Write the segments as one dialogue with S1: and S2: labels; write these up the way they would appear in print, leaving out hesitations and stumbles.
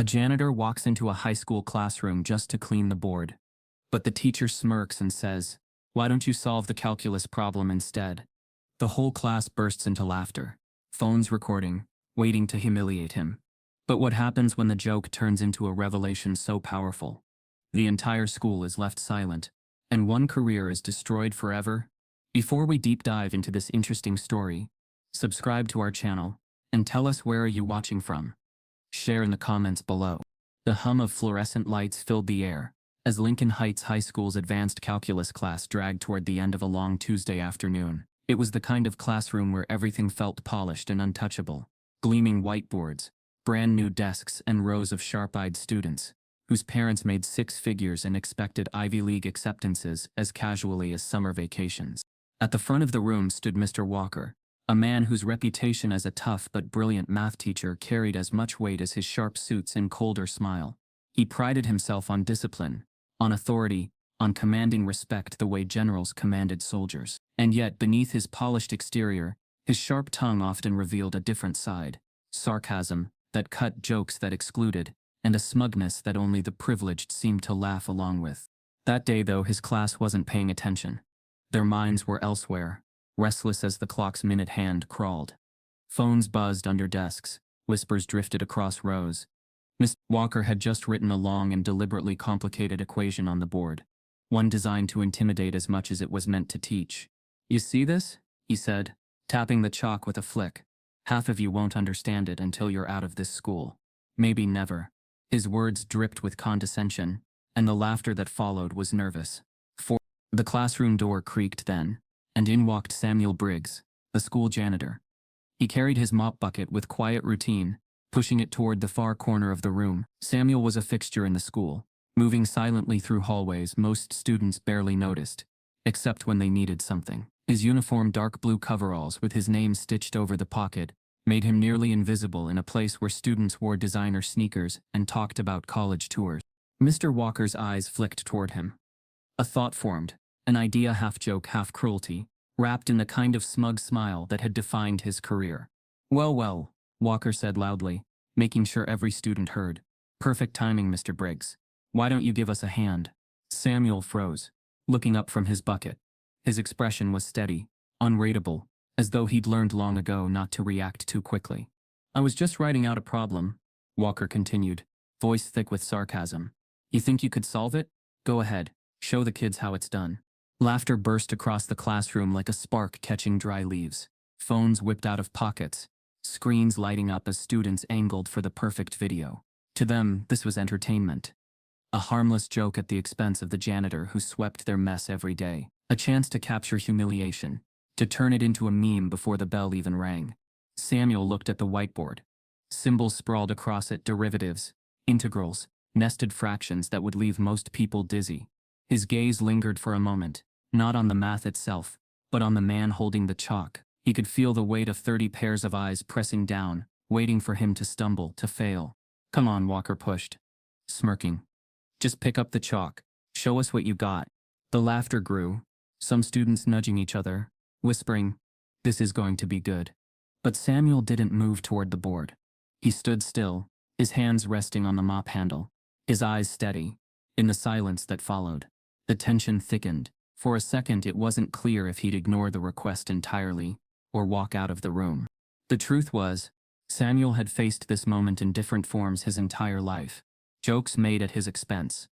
S1: A janitor walks into a high school classroom just to clean the board. But the teacher smirks and says, "Why don't you solve the calculus problem instead?" The whole class bursts into laughter, phones recording, waiting to humiliate him. But what happens when the joke turns into a revelation so powerful? The entire school is left silent, and one career is destroyed forever. Before we deep dive into this interesting story, subscribe to our channel, and tell us where are you watching from. Share in the comments below. The hum of fluorescent lights filled the air, as Lincoln Heights High School's advanced calculus class dragged toward the end of a long Tuesday afternoon. It was the kind of classroom where everything felt polished and untouchable. Gleaming whiteboards, brand new desks, and rows of sharp-eyed students, whose parents made six figures and expected Ivy League acceptances as casually as summer vacations. At the front of the room stood Mr. Walker, a man whose reputation as a tough but brilliant math teacher carried as much weight as his sharp suits and colder smile. He prided himself on discipline, on authority, on commanding respect the way generals commanded soldiers. And yet, beneath his polished exterior, his sharp tongue often revealed a different side: sarcasm that cut, jokes that excluded, and a smugness that only the privileged seemed to laugh along with. That day, though, his class wasn't paying attention. Their minds were elsewhere, restless as the clock's minute hand crawled. Phones buzzed under desks, whispers drifted across rows. Mr. Walker had just written a long and deliberately complicated equation on the board, one designed to intimidate as much as it was meant to teach. "You see this?" he said, tapping the chalk with a flick. "Half of you won't understand it until you're out of this school. Maybe never." His words dripped with condescension, and the laughter that followed was nervous. The classroom door creaked then, and in walked Samuel Briggs, the school janitor. He carried his mop bucket with quiet routine, pushing it toward the far corner of the room. Samuel was a fixture in the school, moving silently through hallways most students barely noticed, except when they needed something. His uniform dark blue coveralls with his name stitched over the pocket made him nearly invisible in a place where students wore designer sneakers and talked about college tours. Mr. Walker's eyes flicked toward him. A thought formed, an idea half joke, half cruelty, wrapped in the kind of smug smile that had defined his career. "Well, well," Walker said loudly, making sure every student heard. "Perfect timing, Mr. Briggs. Why don't you give us a hand?" Samuel froze, looking up from his bucket. His expression was steady, unreadable, as though he'd learned long ago not to react too quickly. "I was just writing out a problem," Walker continued, voice thick with sarcasm. "You think you could solve it? Go ahead, show the kids how it's done." Laughter burst across the classroom like a spark catching dry leaves. Phones whipped out of pockets, screens lighting up as students angled for the perfect video. To them, this was entertainment. A harmless joke at the expense of the janitor who swept their mess every day. A chance to capture humiliation, to turn it into a meme before the bell even rang. Samuel looked at the whiteboard. Symbols sprawled across it: derivatives, integrals, nested fractions that would leave most people dizzy. His gaze lingered for a moment, not on the math itself, but on the man holding the chalk. He could feel the weight of 30 pairs of eyes pressing down, waiting for him to stumble, to fail. "Come on," Walker pushed, smirking. "Just pick up the chalk. Show us what you got." The laughter grew, some students nudging each other, whispering, "This is going to be good." But Samuel didn't move toward the board. He stood still, his hands resting on the mop handle, his eyes steady. In the silence that followed, the tension thickened. For a second, it wasn't clear if he'd ignore the request entirely or walk out of the room. The truth was, Samuel had faced this moment in different forms his entire life. Jokes made at his expense,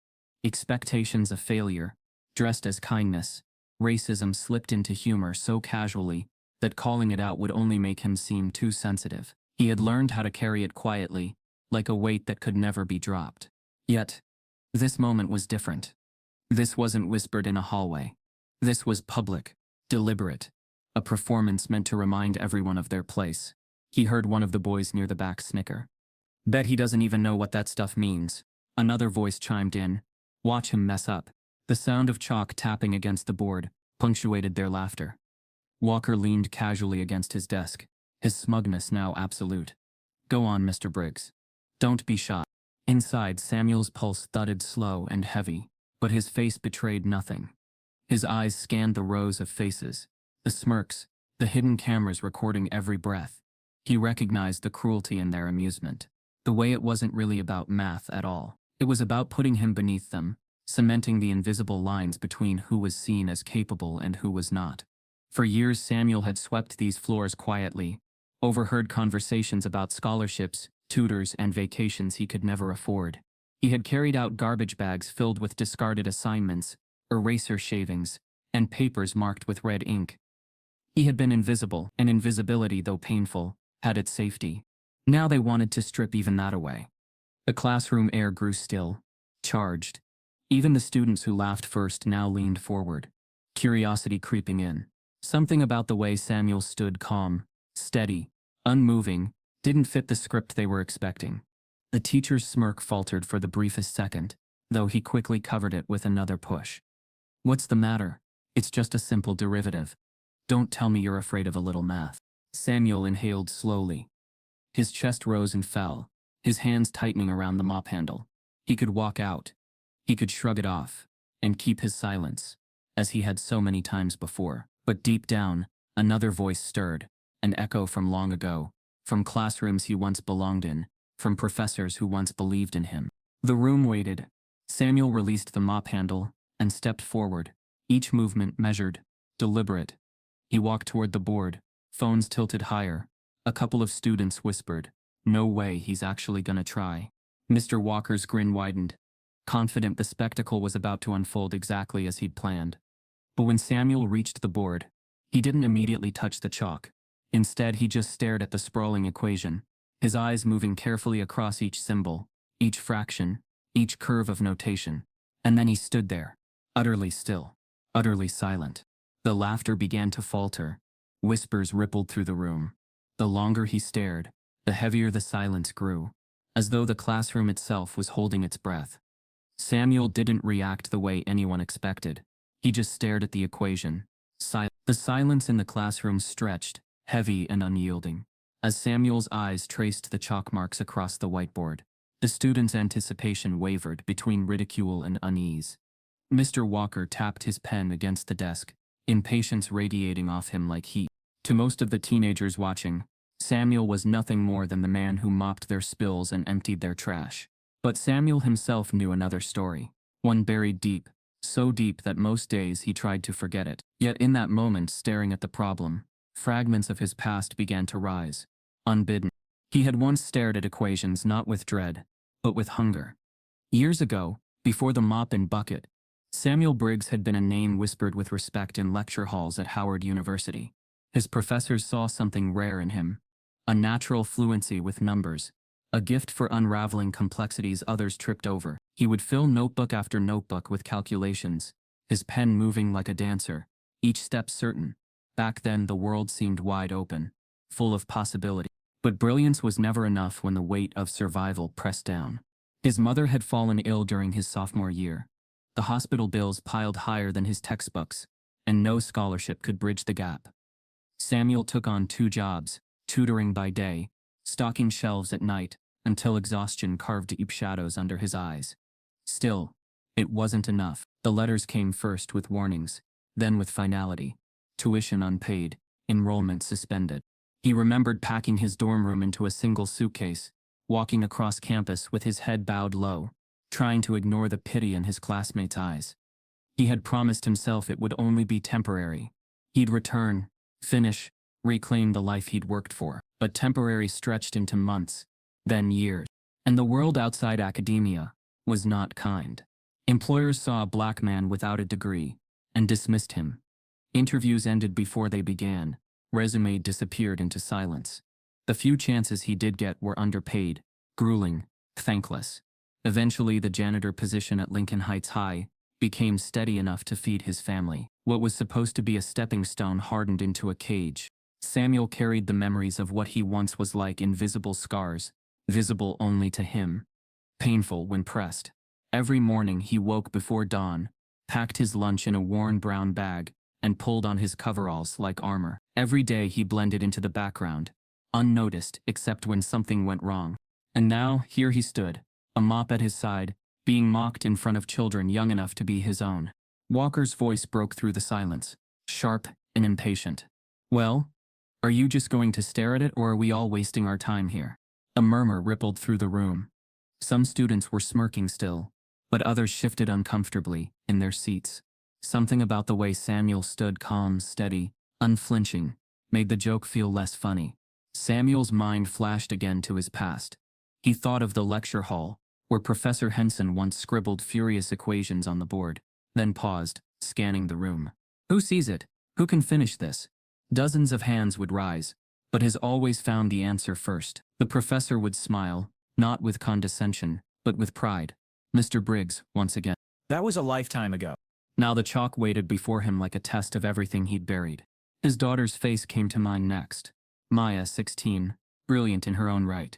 S1: expectations of failure, dressed as kindness, racism slipped into humor so casually that calling it out would only make him seem too sensitive. He had learned how to carry it quietly, like a weight that could never be dropped. Yet, this moment was different. This wasn't whispered in a hallway. This was public, deliberate, a performance meant to remind everyone of their place. He heard one of the boys near the back snicker. "Bet he doesn't even know what that stuff means." Another voice chimed in. "Watch him mess up." The sound of chalk tapping against the board punctuated their laughter. Walker leaned casually against his desk, his smugness now absolute. "Go on, Mr. Briggs. Don't be shy." Inside, Samuel's pulse thudded slow and heavy, but his face betrayed nothing. His eyes scanned the rows of faces, the smirks, the hidden cameras recording every breath. He recognized the cruelty in their amusement. The way it wasn't really about math at all. It was about putting him beneath them, cementing the invisible lines between who was seen as capable and who was not. For years Samuel had swept these floors quietly, overheard conversations about scholarships, tutors, and vacations he could never afford. He had carried out garbage bags filled with discarded assignments, eraser shavings, and papers marked with red ink. He had been invisible, and invisibility, though painful, had its safety. Now they wanted to strip even that away. The classroom air grew still, charged. Even the students who laughed first now leaned forward, curiosity creeping in. Something about the way Samuel stood calm, steady, unmoving, didn't fit the script they were expecting. The teacher's smirk faltered for the briefest second, though he quickly covered it with another push. "What's the matter? It's just a simple derivative. Don't tell me you're afraid of a little math." Samuel inhaled slowly. His chest rose and fell, his hands tightening around the mop handle. He could walk out. He could shrug it off, and keep his silence, as he had so many times before. But deep down, another voice stirred, an echo from long ago, from classrooms he once belonged in, from professors who once believed in him. The room waited. Samuel released the mop handle and stepped forward, each movement measured, deliberate. He walked toward the board, phones tilted higher. A couple of students whispered, "No way, he's actually gonna try." Mr. Walker's grin widened, confident the spectacle was about to unfold exactly as he'd planned. But when Samuel reached the board, he didn't immediately touch the chalk. Instead, he just stared at the sprawling equation, his eyes moving carefully across each symbol, each fraction, each curve of notation. And then he stood there, utterly still, utterly silent. The laughter began to falter. Whispers rippled through the room. The longer he stared, the heavier the silence grew, as though the classroom itself was holding its breath. Samuel didn't react the way anyone expected. He just stared at the equation. The silence in the classroom stretched, heavy and unyielding. As Samuel's eyes traced the chalk marks across the whiteboard, the students' anticipation wavered between ridicule and unease. Mr. Walker tapped his pen against the desk, impatience radiating off him like heat. To most of the teenagers watching, Samuel was nothing more than the man who mopped their spills and emptied their trash. But Samuel himself knew another story, one buried deep, so deep that most days he tried to forget it. Yet in that moment, staring at the problem, fragments of his past began to rise, unbidden. He had once stared at equations not with dread, but with hunger. Years ago, before the mop and bucket, Samuel Briggs had been a name whispered with respect in lecture halls at Howard University. His professors saw something rare in him, a natural fluency with numbers, a gift for unraveling complexities others tripped over. He would fill notebook after notebook with calculations, his pen moving like a dancer, each step certain. Back then the world seemed wide open, full of possibility. But brilliance was never enough when the weight of survival pressed down. His mother had fallen ill during his sophomore year. The hospital bills piled higher than his textbooks, and no scholarship could bridge the gap. Samuel took on 2 jobs, tutoring by day, stocking shelves at night, until exhaustion carved deep shadows under his eyes. Still, it wasn't enough. The letters came first with warnings, then with finality. Tuition unpaid, enrollment suspended. He remembered packing his dorm room into a single suitcase, walking across campus with his head bowed low, trying to ignore the pity in his classmates' eyes. He had promised himself it would only be temporary. He'd return, finish, reclaim the life he'd worked for. But temporary stretched into months, then years. And the world outside academia was not kind. Employers saw a black man without a degree and dismissed him. Interviews ended before they began. Resume disappeared into silence. The few chances he did get were underpaid, grueling, thankless. Eventually, the janitor position at Lincoln Heights High became steady enough to feed his family. What was supposed to be a stepping stone hardened into a cage. Samuel carried the memories of what he once was like invisible scars, visible only to him. Painful when pressed. Every morning he woke before dawn, packed his lunch in a worn brown bag, and pulled on his coveralls like armor. Every day he blended into the background, unnoticed except when something went wrong. And now, here he stood, a mop at his side, being mocked in front of children young enough to be his own. Walker's voice broke through the silence, sharp and impatient. "Well, are you just going to stare at it, or are we all wasting our time here?" A murmur rippled through the room. Some students were smirking still, but others shifted uncomfortably in their seats. Something about the way Samuel stood calm, steady, unflinching, made the joke feel less funny. Samuel's mind flashed again to his past. He thought of the lecture hall, where Professor Henson once scribbled furious equations on the board, then paused, scanning the room. Who sees it? Who can finish this? Dozens of hands would rise, but his always found the answer first. The professor would smile, not with condescension, but with pride. Mr. Briggs, once again.
S2: That was a lifetime ago.
S1: Now the chalk waited before him like a test of everything he'd buried. His daughter's face came to mind next. Maya, 16, brilliant in her own right.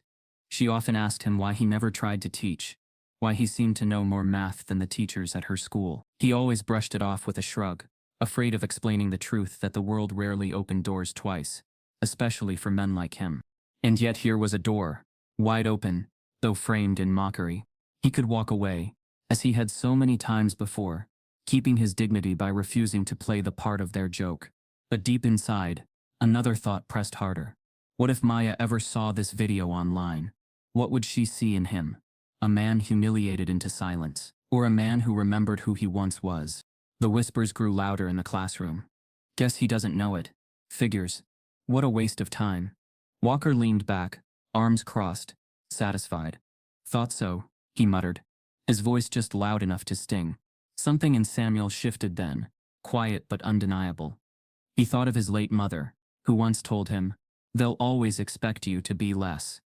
S1: She often asked him why he never tried to teach, why he seemed to know more math than the teachers at her school. He always brushed it off with a shrug, afraid of explaining the truth that the world rarely opened doors twice, especially for men like him. And yet here was a door, wide open, though framed in mockery. He could walk away, as he had so many times before, keeping his dignity by refusing to play the part of their joke. But deep inside, another thought pressed harder. What if Maya ever saw this video online? What would she see in him? A man humiliated into silence, or a man who remembered who he once was? The whispers grew louder in the classroom. Guess he doesn't know it. Figures. What a waste of time. Walker leaned back, arms crossed, satisfied. Thought so, he muttered, his voice just loud enough to sting. Something in Samuel shifted then, quiet but undeniable. He thought of his late mother, who once told him, "They'll always expect you to be less.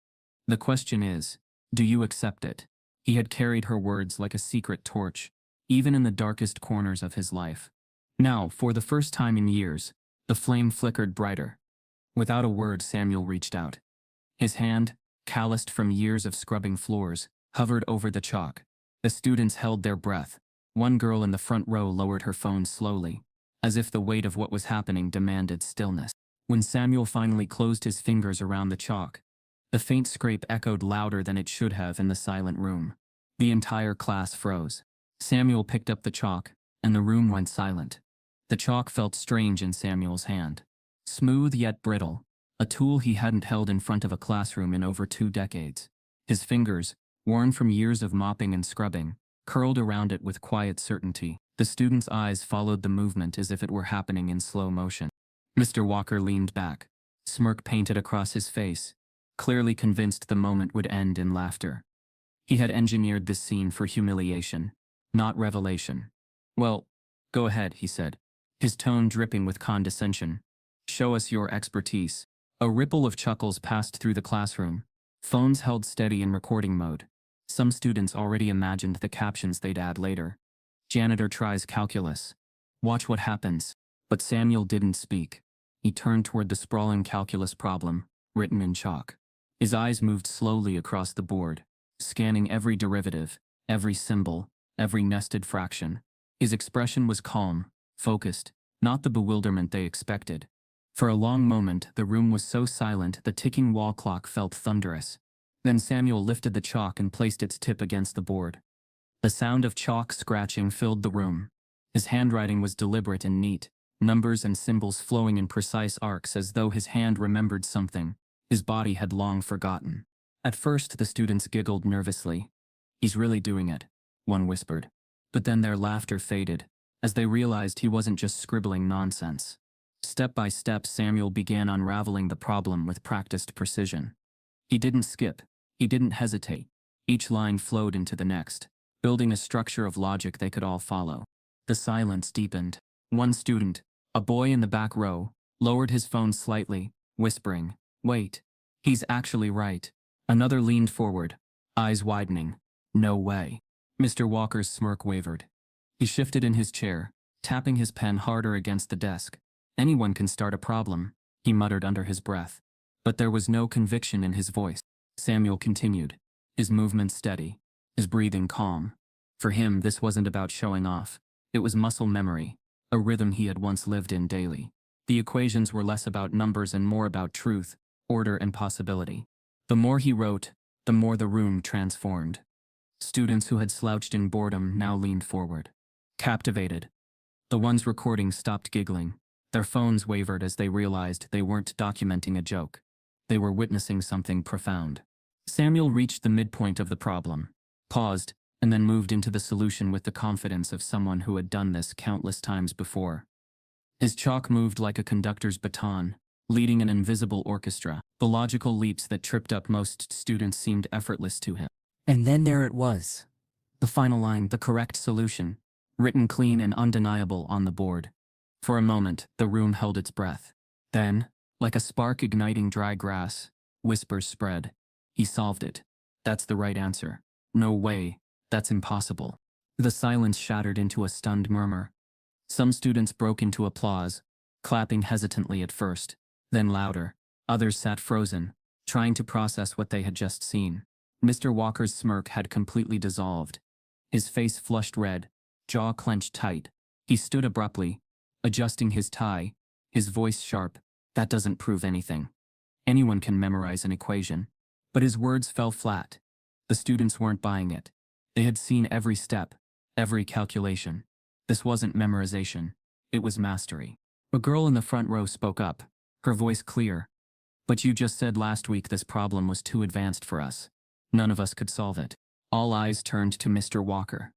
S1: The question is, do you accept it?" He had carried her words like a secret torch, even in the darkest corners of his life. Now, for the first time in years, the flame flickered brighter. Without a word, Samuel reached out. His hand, calloused from years of scrubbing floors, hovered over the chalk. The students held their breath. One girl in the front row lowered her phone slowly, as if the weight of what was happening demanded stillness. When Samuel finally closed his fingers around the chalk, the faint scrape echoed louder than it should have in the silent room. The entire class froze. Samuel picked up the chalk, and the room went silent. The chalk felt strange in Samuel's hand. Smooth yet brittle, a tool he hadn't held in front of a classroom in over 2 decades. His fingers, worn from years of mopping and scrubbing, curled around it with quiet certainty. The students' eyes followed the movement as if it were happening in slow motion. Mr. Walker leaned back, smirk painted across his face, clearly convinced the moment would end in laughter. He had engineered this scene for humiliation, not revelation. "Well, go ahead," he said, his tone dripping with condescension. "Show us your expertise." A ripple of chuckles passed through the classroom. Phones held steady in recording mode. Some students already imagined the captions they'd add later. "Janitor tries calculus. Watch what happens." But Samuel didn't speak. He turned toward the sprawling calculus problem, written in chalk. His eyes moved slowly across the board, scanning every derivative, every symbol, every nested fraction. His expression was calm, focused, not the bewilderment they expected. For a long moment, the room was so silent the ticking wall clock felt thunderous. Then Samuel lifted the chalk and placed its tip against the board. The sound of chalk scratching filled the room. His handwriting was deliberate and neat, numbers and symbols flowing in precise arcs as though his hand remembered something his body had long forgotten. At first, the students giggled nervously. "He's really doing it," one whispered. But then their laughter faded, as they realized he wasn't just scribbling nonsense. Step by step, Samuel began unraveling the problem with practiced precision. He didn't skip. He didn't hesitate. Each line flowed into the next, building a structure of logic they could all follow. The silence deepened. One student, a boy in the back row, lowered his phone slightly, whispering, "Wait, he's actually right." Another leaned forward, eyes widening. "No way." Mr. Walker's smirk wavered. He shifted in his chair, tapping his pen harder against the desk. "Anyone can start a problem," he muttered under his breath. But there was no conviction in his voice. Samuel continued, his movements steady, his breathing calm. For him, this wasn't about showing off. It was muscle memory, a rhythm he had once lived in daily. The equations were less about numbers and more about truth, order, and possibility. The more he wrote, the more the room transformed. Students who had slouched in boredom now leaned forward, captivated. The ones recording stopped giggling. Their phones wavered as they realized they weren't documenting a joke. They were witnessing something profound. Samuel reached the midpoint of the problem, paused, and then moved into the solution with the confidence of someone who had done this countless times before. His chalk moved like a conductor's baton, leading an invisible orchestra. The logical leaps that tripped up most students seemed effortless to him. And then there it was. The final line, the correct solution, written clean and undeniable on the board. For a moment, the room held its breath. Then, like a spark igniting dry grass, whispers spread. He solved it. That's the right answer. No way. That's impossible. The silence shattered into a stunned murmur. Some students broke into applause, clapping hesitantly at first, then louder. Others sat frozen, trying to process what they had just seen. Mr. Walker's smirk had completely dissolved. His face flushed red, jaw clenched tight. He stood abruptly, adjusting his tie, his voice sharp. That doesn't prove anything. Anyone can memorize an equation. But his words fell flat. The students weren't buying it. They had seen every step, every calculation. This wasn't memorization. It was mastery. A girl in the front row spoke up, her voice clear. But you just said last week this problem was too advanced for us. None of us could solve it. All eyes turned to Mr. Walker.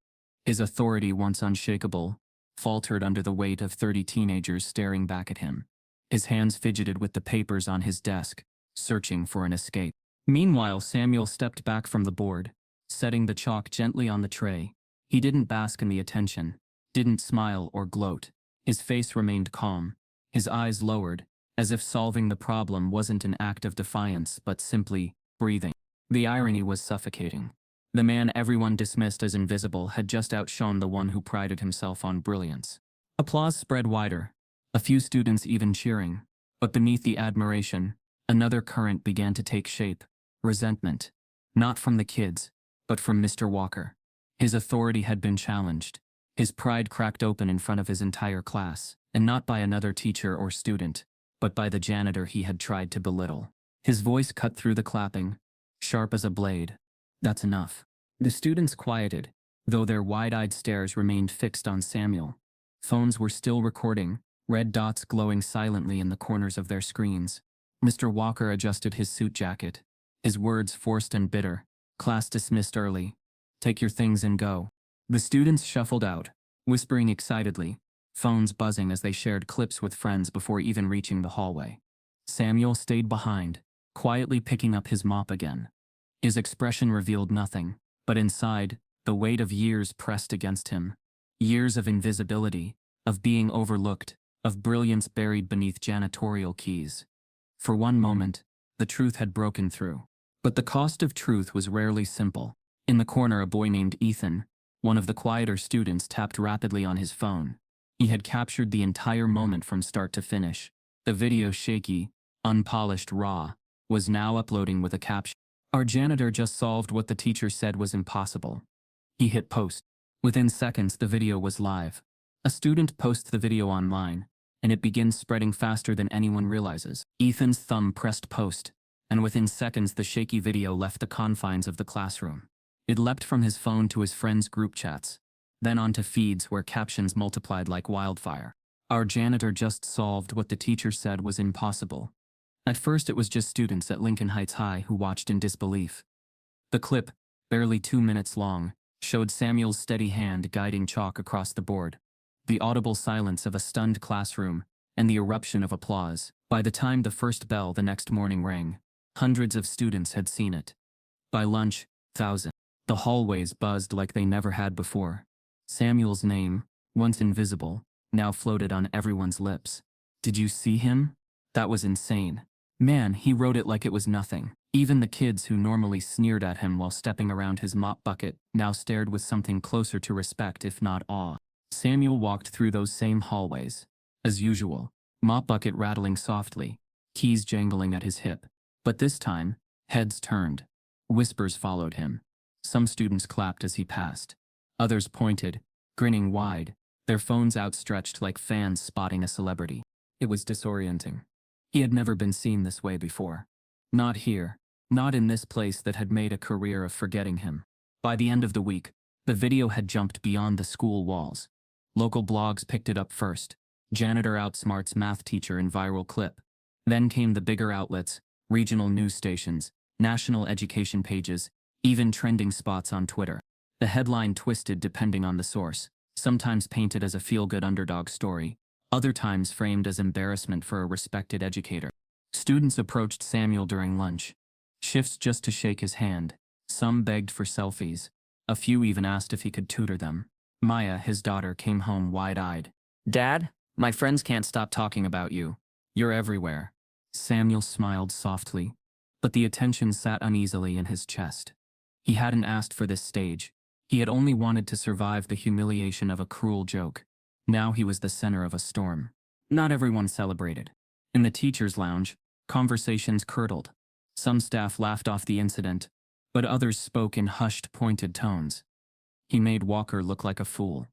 S1: His authority, once unshakable, faltered under the weight of 30 teenagers staring back at him. His hands fidgeted with the papers on his desk, searching for an escape. Meanwhile, Samuel stepped back from the board, setting the chalk gently on the tray. He didn't bask in the attention, didn't smile or gloat. His face remained calm, his eyes lowered, as if solving the problem wasn't an act of defiance but simply breathing. The irony was suffocating. The man everyone dismissed as invisible had just outshone the one who prided himself on brilliance. Applause spread wider, a few students even cheering. But beneath the admiration, another current began to take shape. Resentment. Not from the kids, but from Mr. Walker. His authority had been challenged. His pride cracked open in front of his entire class, and not by another teacher or student, but by the janitor he had tried to belittle. His voice cut through the clapping, sharp as a blade. That's enough. The students quieted, though their wide-eyed stares remained fixed on Samuel. Phones were still recording, red dots glowing silently in the corners of their screens. Mr. Walker adjusted his suit jacket, his words forced and bitter. Class dismissed early. Take your things and go. The students shuffled out, whispering excitedly, phones buzzing as they shared clips with friends before even reaching the hallway. Samuel stayed behind, quietly picking up his mop again. His expression revealed nothing, but inside, the weight of years pressed against him. Years of invisibility, of being overlooked, of brilliance buried beneath janitorial keys. For one moment, the truth had broken through. But the cost of truth was rarely simple. In the corner, a boy named Ethan, one of the quieter students, tapped rapidly on his phone. He had captured the entire moment from start to finish. The video, shaky, unpolished, raw, was now uploading with a caption. Our janitor just solved what the teacher said was impossible. He hit post. Within seconds, the video was live. A student posts the video online, and it begins spreading faster than anyone realizes. Ethan's thumb pressed post, and within seconds the shaky video left the confines of the classroom. It leapt from his phone to his friends' group chats, then onto feeds where captions multiplied like wildfire. Our janitor just solved what the teacher said was impossible. At first it was just students at Lincoln Heights High who watched in disbelief. The clip, barely 2 minutes long, showed Samuel's steady hand guiding chalk across the board, the audible silence of a stunned classroom, and the eruption of applause. By the time the first bell the next morning rang, hundreds of students had seen it. By lunch, thousands. The hallways buzzed like they never had before. Samuel's name, once invisible, now floated on everyone's lips. Did you see him? That was insane. Man, he wrote it like it was nothing. Even the kids who normally sneered at him while stepping around his mop bucket now stared with something closer to respect, if not awe. Samuel walked through those same hallways. As usual, mop bucket rattling softly, keys jangling at his hip. But this time, heads turned. Whispers followed him. Some students clapped as he passed. Others pointed, grinning wide, their phones outstretched like fans spotting a celebrity. It was disorienting. He had never been seen this way before. Not here. Not in this place that had made a career of forgetting him. By the end of the week, the video had jumped beyond the school walls. Local blogs picked it up first. Janitor outsmarts math teacher in viral clip. Then came the bigger outlets, regional news stations, national education pages, even trending spots on Twitter. The headline twisted depending on the source, sometimes painted as a feel-good underdog story, other times framed as embarrassment for a respected educator. Students approached Samuel during lunch, shifts just to shake his hand. Some begged for selfies. A few even asked if he could tutor them. Maya, his daughter, came home wide-eyed. "Dad, my friends can't stop talking about you. You're everywhere." Samuel smiled softly, but the attention sat uneasily in his chest. He hadn't asked for this stage. He had only wanted to survive the humiliation of a cruel joke. Now he was the center of a storm. Not everyone celebrated. In the teacher's lounge, conversations curdled. Some staff laughed off the incident, but others spoke in hushed, pointed tones. He made Walker look like a fool.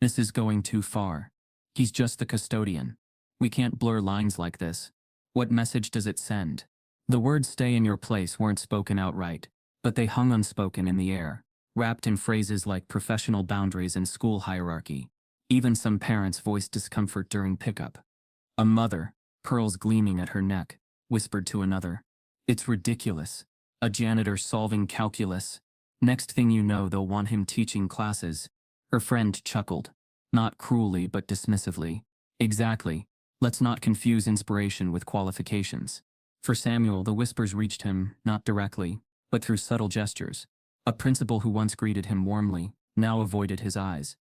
S1: "This is going too far. He's just the custodian. We can't blur lines like this. What message does it send?" The words "stay in your place" weren't spoken outright, but they hung unspoken in the air, wrapped in phrases like professional boundaries and school hierarchy. Even some parents voiced discomfort during pickup. A mother, pearls gleaming at her neck, whispered to another, "It's ridiculous. A janitor solving calculus. Next thing you know, they'll want him teaching classes." Her friend chuckled, not cruelly but dismissively. "Exactly. Let's not confuse inspiration with qualifications." For Samuel, the whispers reached him, not directly, but through subtle gestures. A principal who once greeted him warmly, now avoided his eyes.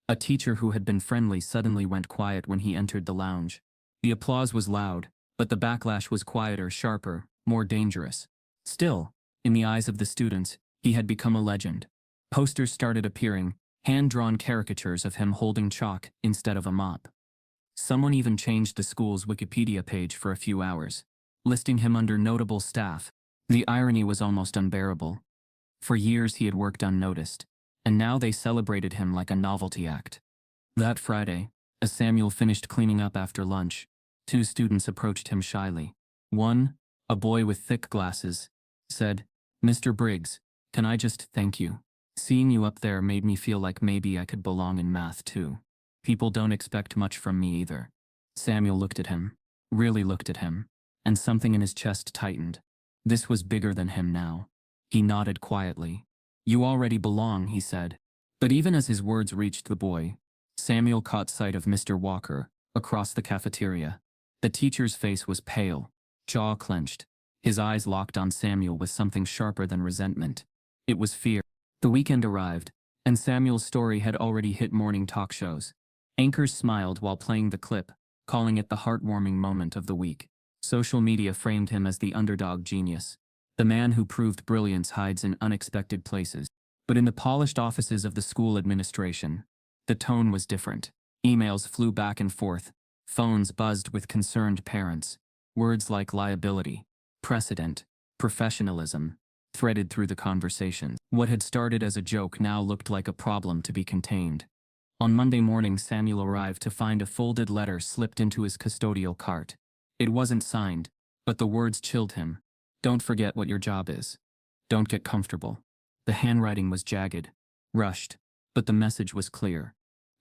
S1: A teacher who had been friendly suddenly went quiet when he entered the lounge. The applause was loud, but the backlash was quieter, sharper, more dangerous. Still, in the eyes of the students, he had become a legend. Posters started appearing, hand-drawn caricatures of him holding chalk instead of a mop. Someone even changed the school's Wikipedia page for a few hours, listing him under notable staff. The irony was almost unbearable. For years he had worked unnoticed, and now they celebrated him like a novelty act. That Friday, as Samuel finished cleaning up after lunch, 2 students approached him shyly. One, a boy with thick glasses, said, "Mr. Briggs, can I just thank you? Seeing you up there made me feel like maybe I could belong in math too. People don't expect much from me either." Samuel looked at him, really looked at him, and something in his chest tightened. This was bigger than him now. He nodded quietly. "You already belong," he said. But even as his words reached the boy, Samuel caught sight of Mr. Walker, across the cafeteria. The teacher's face was pale, jaw clenched. His eyes locked on Samuel with something sharper than resentment. It was fear. The weekend arrived, and Samuel's story had already hit morning talk shows. Anchors smiled while playing the clip, calling it the heartwarming moment of the week. Social media framed him as the underdog genius, the man who proved brilliance hides in unexpected places. But in the polished offices of the school administration, the tone was different. Emails flew back and forth, phones buzzed with concerned parents. Words like liability, precedent, professionalism, threaded through the conversations. What had started as a joke now looked like a problem to be contained. On Monday morning, Samuel arrived to find a folded letter slipped into his custodial cart. It wasn't signed, but the words chilled him. "Don't forget what your job is. Don't get comfortable." The handwriting was jagged, rushed, but the message was clear.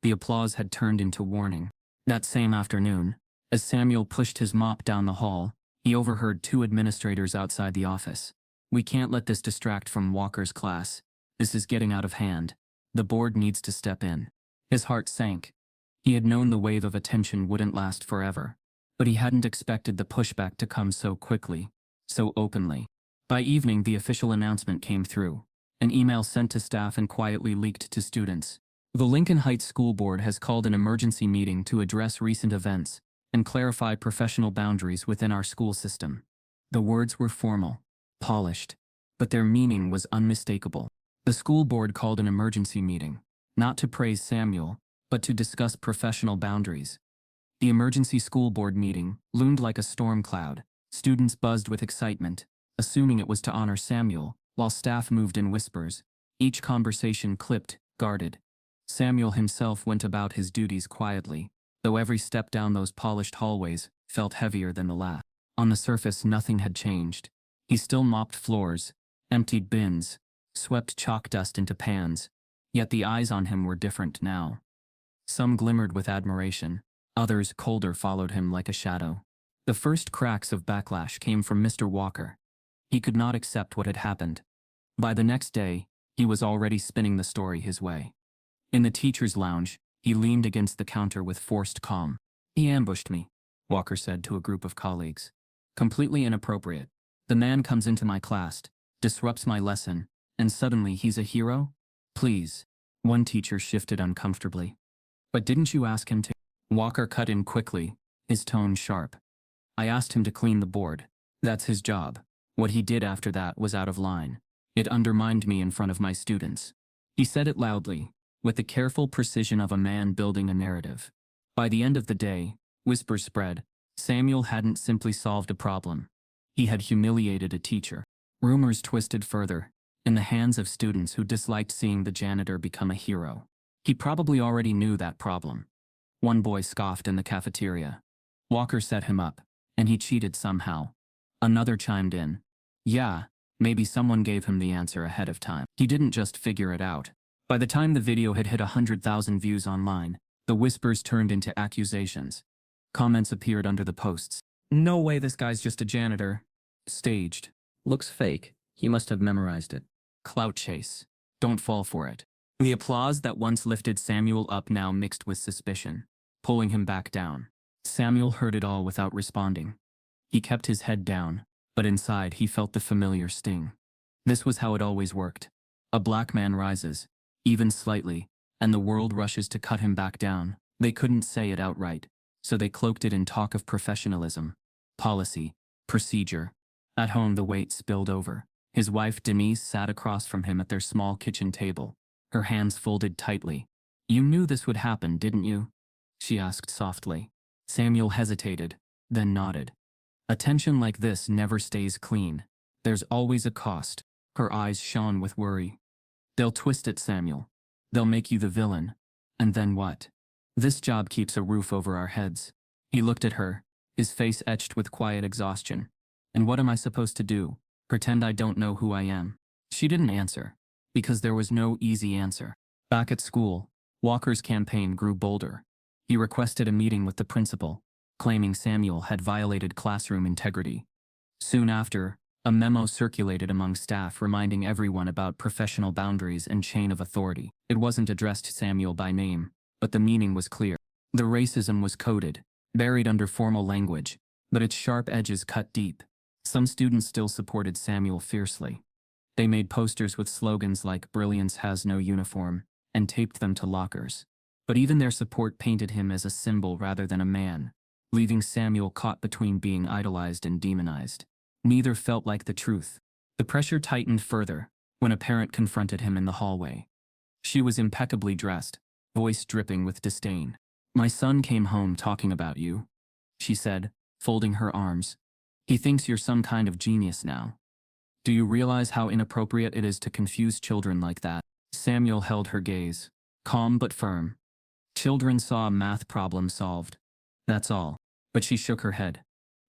S1: The applause had turned into warning. That same afternoon, as Samuel pushed his mop down the hall, he overheard 2 administrators outside the office. "We can't let this distract from Walker's class. This is getting out of hand. The board needs to step in." His heart sank. He had known the wave of attention wouldn't last forever, but he hadn't expected the pushback to come so quickly, so openly. By evening, the official announcement came through, an email sent to staff and quietly leaked to students. "The Lincoln Heights School Board has called an emergency meeting to address recent events and clarify professional boundaries within our school system." The words were formal, polished, but their meaning was unmistakable. The school board called an emergency meeting, not to praise Samuel, but to discuss professional boundaries. The emergency school board meeting loomed like a storm cloud. Students buzzed with excitement, assuming it was to honor Samuel, while staff moved in whispers, each conversation clipped, guarded. Samuel himself went about his duties quietly, though every step down those polished hallways felt heavier than the last. On the surface, nothing had changed. He still mopped floors, emptied bins, swept chalk dust into pans, yet the eyes on him were different now. Some glimmered with admiration, others, colder, followed him like a shadow. The first cracks of backlash came from Mr. Walker. He could not accept what had happened. By the next day, he was already spinning the story his way. In the teacher's lounge, he leaned against the counter with forced calm. "He ambushed me," Walker said to a group of colleagues. "Completely inappropriate. The man comes into my class, disrupts my lesson, and suddenly he's a hero? Please." One teacher shifted uncomfortably. "But didn't you ask him to?" Walker cut in quickly, his tone sharp. "I asked him to clean the board. That's his job. What he did after that was out of line. It undermined me in front of my students." He said it loudly, with the careful precision of a man building a narrative. By the end of the day, whispers spread, Samuel hadn't simply solved a problem. He had humiliated a teacher. Rumors twisted further, in the hands of students who disliked seeing the janitor become a hero. He probably already knew that problem. One boy scoffed in the cafeteria. Walker set him up, and he cheated somehow. Another chimed in. Yeah, maybe someone gave him the answer ahead of time. He didn't just figure it out. By the time the video had hit 100,000 views online, the whispers turned into accusations. Comments appeared under the posts. "No way, this guy's just a janitor." "Staged. Looks fake. He must have memorized it." "Clout chase. Don't fall for it." The applause that once lifted Samuel up now mixed with suspicion, pulling him back down. Samuel heard it all without responding. He kept his head down, but inside he felt the familiar sting. This was how it always worked. A black man rises, even slightly, and the world rushes to cut him back down. They couldn't say it outright, so they cloaked it in talk of professionalism, policy, procedure. At home the weight spilled over. His wife Denise sat across from him at their small kitchen table, her hands folded tightly. "You knew this would happen, didn't you?" she asked softly. Samuel hesitated, then nodded. "A tension like this never stays clean. There's always a cost." Her eyes shone with worry. "They'll twist it, Samuel. They'll make you the villain. And then what? This job keeps a roof over our heads." He looked at her, his face etched with quiet exhaustion. "And what am I supposed to do? Pretend I don't know who I am?" She didn't answer, because there was no easy answer. Back at school, Walker's campaign grew bolder. He requested a meeting with the principal, claiming Samuel had violated classroom integrity. Soon after, a memo circulated among staff reminding everyone about professional boundaries and chain of authority. It wasn't addressed to Samuel by name, but the meaning was clear. The racism was coded, buried under formal language, but its sharp edges cut deep. Some students still supported Samuel fiercely. They made posters with slogans like "Brilliance has no uniform" and taped them to lockers. But even their support painted him as a symbol rather than a man, leaving Samuel caught between being idolized and demonized. Neither felt like the truth. The pressure tightened further when a parent confronted him in the hallway. She was impeccably dressed, voice dripping with disdain. "My son came home talking about you," she said, folding her arms. "He thinks you're some kind of genius now. Do you realize how inappropriate it is to confuse children like that?" Samuel held her gaze, calm but firm. "Children saw a math problem solved. That's all." But she shook her head.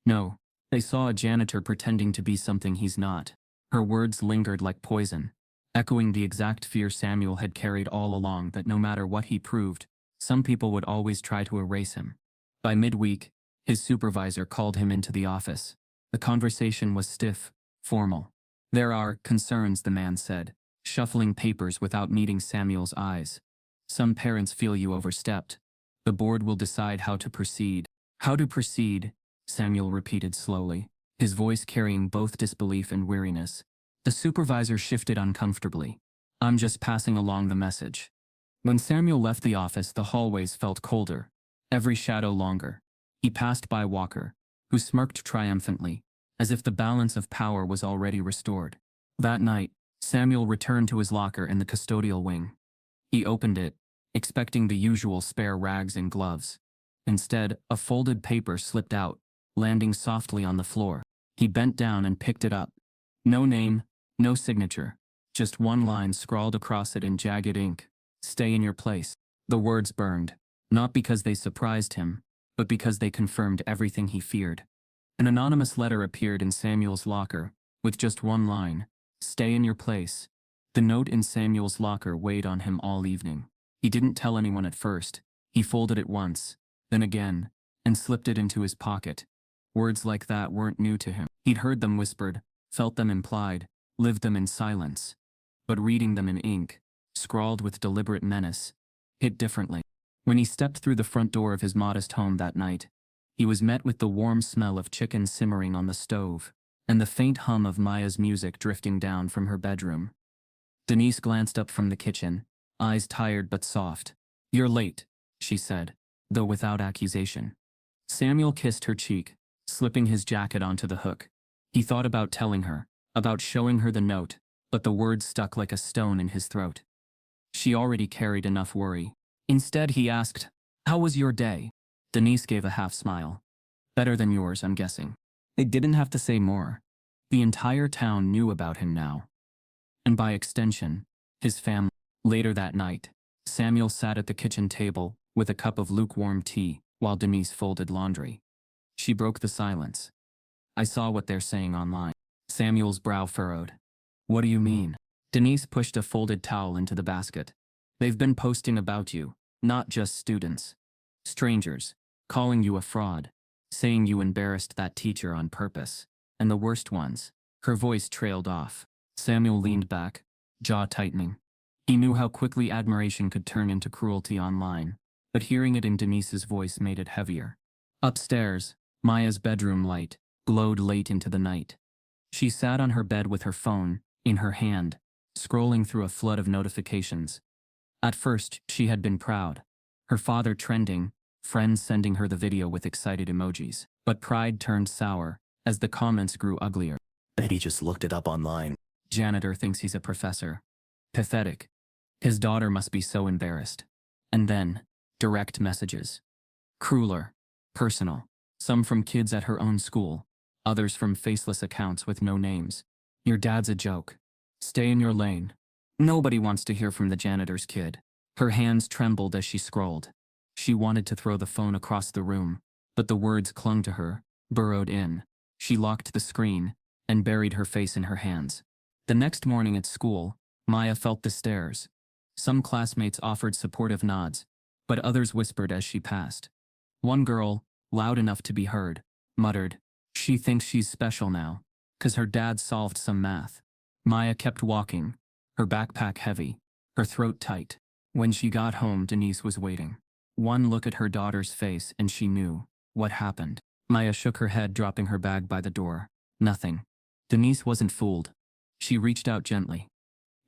S1: "No, they saw a janitor pretending to be something he's not." Her words lingered like poison, echoing the exact fear Samuel had carried all along, that no matter what he proved, some people would always try to erase him. By midweek, his supervisor called him into the office. The conversation was stiff, formal. "There are concerns," the man said, shuffling papers without meeting Samuel's eyes. "Some parents feel you overstepped. The board will decide how to proceed." "How to proceed?" Samuel repeated slowly, his voice carrying both disbelief and weariness. The supervisor shifted uncomfortably. "I'm just passing along the message." When Samuel left the office, the hallways felt colder, every shadow longer. He passed by Walker, who smirked triumphantly, as if the balance of power was already restored. That night, Samuel returned to his locker in the custodial wing. He opened it, expecting the usual spare rags and gloves. Instead, a folded paper slipped out, landing softly on the floor. He bent down and picked it up. No name, no signature, just one line scrawled across it in jagged ink. "Stay in your place." The words burned, not because they surprised him, but because they confirmed everything he feared. An anonymous letter appeared in Samuel's locker, with just one line: "Stay in your place." The note in Samuel's locker weighed on him all evening. He didn't tell anyone at first. He folded it once, then again, and slipped it into his pocket. Words like that weren't new to him. He'd heard them whispered, felt them implied, lived them in silence. But reading them in ink, scrawled with deliberate menace, hit differently. When he stepped through the front door of his modest home that night, he was met with the warm smell of chicken simmering on the stove, and the faint hum of Maya's music drifting down from her bedroom. Denise glanced up from the kitchen, eyes tired but soft. "You're late," she said, though without accusation. Samuel kissed her cheek, slipping his jacket onto the hook. He thought about telling her, about showing her the note, but the words stuck like a stone in his throat. She already carried enough worry. Instead, he asked, "How was your day?" Denise gave a half smile. "Better than yours, I'm guessing." They didn't have to say more. The entire town knew about him now. And by extension, his family. Later that night, Samuel sat at the kitchen table with a cup of lukewarm tea while Denise folded laundry. She broke the silence. "I saw what they're saying online." Samuel's brow furrowed. "What do you mean?" Denise pushed a folded towel into the basket. "They've been posting about you, not just students. Strangers, calling you a fraud, saying you embarrassed that teacher on purpose, and the worst ones." Her voice trailed off. Samuel leaned back, jaw tightening. He knew how quickly admiration could turn into cruelty online, but hearing it in Denise's voice made it heavier. Upstairs, Maya's bedroom light glowed late into the night. She sat on her bed with her phone in her hand, scrolling through a flood of notifications. At first, she had been proud. Her father trending, friends sending her the video with excited emojis. But pride turned sour as the comments grew uglier.
S2: "Bet he just looked it up online."
S1: "Janitor thinks he's a professor. Pathetic. His daughter must be so embarrassed." And then, direct messages. Crueler, personal, some from kids at her own school, others from faceless accounts with no names. "Your dad's a joke. Stay in your lane. Nobody wants to hear from the janitor's kid." Her hands trembled as she scrolled. She wanted to throw the phone across the room, but the words clung to her, burrowed in. She locked the screen and buried her face in her hands. The next morning at school, Maya felt the stares. Some classmates offered supportive nods, but others whispered as she passed. One girl, loud enough to be heard, muttered, "She thinks she's special now, 'cause her dad solved some math." Maya kept walking, her backpack heavy, her throat tight. When she got home, Denise was waiting. One look at her daughter's face and she knew what happened. Maya shook her head, dropping her bag by the door. Nothing. Denise wasn't fooled. She reached out gently.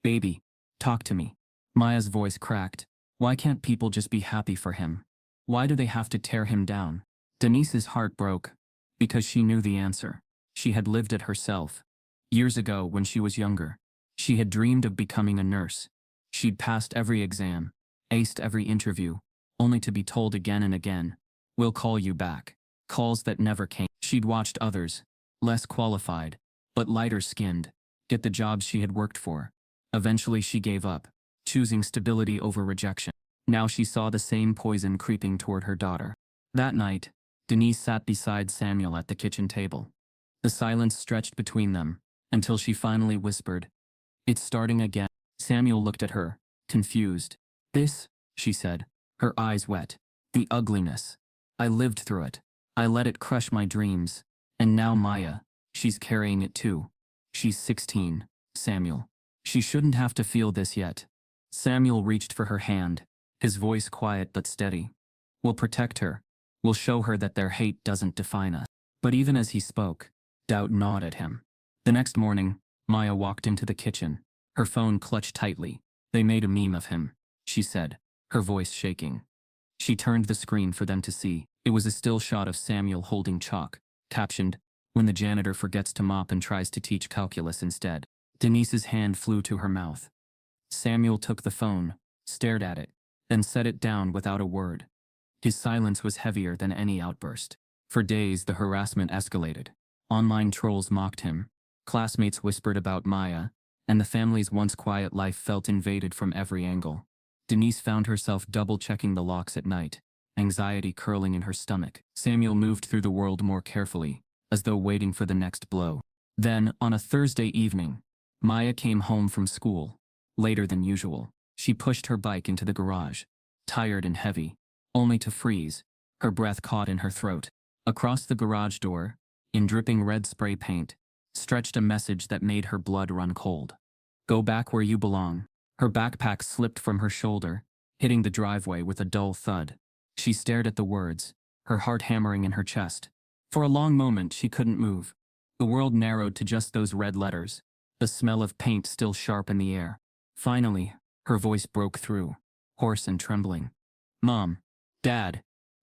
S1: "Baby, talk to me." Maya's voice cracked. Why can't people just be happy for him? Why do they have to tear him down? Denise's heart broke, because she knew the answer. She had lived it herself. Years ago, when she was younger, she had dreamed of becoming a nurse. She'd passed every exam, aced every interview, only to be told again and again, "We'll call you back." Calls that never came. She'd watched others, less qualified, but lighter skinned, get the jobs she had worked for. Eventually she gave up, choosing stability over rejection. Now she saw the same poison creeping toward her daughter. That night, Denise sat beside Samuel at the kitchen table. The silence stretched between them, until she finally whispered, "It's starting again." Samuel looked at her, confused. "This," she said, her eyes wet. "The ugliness. I lived through it. I let it crush my dreams. And now Maya, she's carrying it too. She's 16, Samuel. She shouldn't have to feel this yet." Samuel reached for her hand, his voice quiet but steady. "We'll protect her. We'll show her that their hate doesn't define us." But even as he spoke, doubt gnawed at him. The next morning, Maya walked into the kitchen, her phone clutched tightly. "They made a meme of him," she said, her voice shaking. She turned the screen for them to see. It was a still shot of Samuel holding chalk, captioned, "When the janitor forgets to mop and tries to teach calculus instead." Denise's hand flew to her mouth. Samuel took the phone, stared at it, then set it down without a word. His silence was heavier than any outburst. For days the harassment escalated. Online trolls mocked him, classmates whispered about Maya, and the family's once quiet life felt invaded from every angle. Denise found herself double-checking the locks at night, anxiety curling in her stomach. Samuel moved through the world more carefully, as though waiting for the next blow. Then, on a Thursday evening, Maya came home from school, later than usual. She pushed her bike into the garage, tired and heavy, only to freeze, her breath caught in her throat. Across the garage door, in dripping red spray paint, stretched a message that made her blood run cold. Go back where you belong. Her backpack slipped from her shoulder, hitting the driveway with a dull thud. She stared at the words, her heart hammering in her chest. For a long moment, she couldn't move. The world narrowed to just those red letters, the smell of paint still sharp in the air. Finally, her voice broke through, hoarse and trembling. Mom, Dad.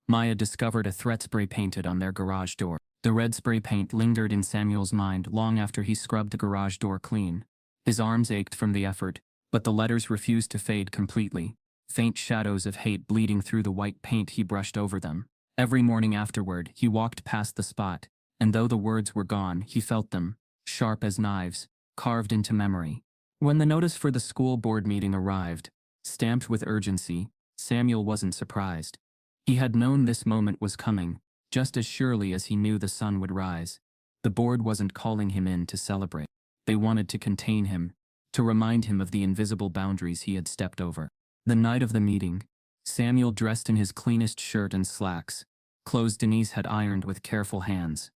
S1: Maya discovered a threat spray painted on their garage door. The red spray paint lingered in Samuel's mind long after he scrubbed the garage door clean. His arms ached from the effort, but the letters refused to fade completely, faint shadows of hate bleeding through the white paint he brushed over them. Every morning afterward, he walked past the spot, and though the words were gone, he felt them, sharp as knives, carved into memory. When the notice for the school board meeting arrived, stamped with urgency, Samuel wasn't surprised. He had known this moment was coming, just as surely as he knew the sun would rise. The board wasn't calling him in to celebrate. They wanted to contain him, to remind him of the invisible boundaries he had stepped over. The night of the meeting, Samuel dressed in his cleanest shirt and slacks, clothes Denise had ironed with careful hands.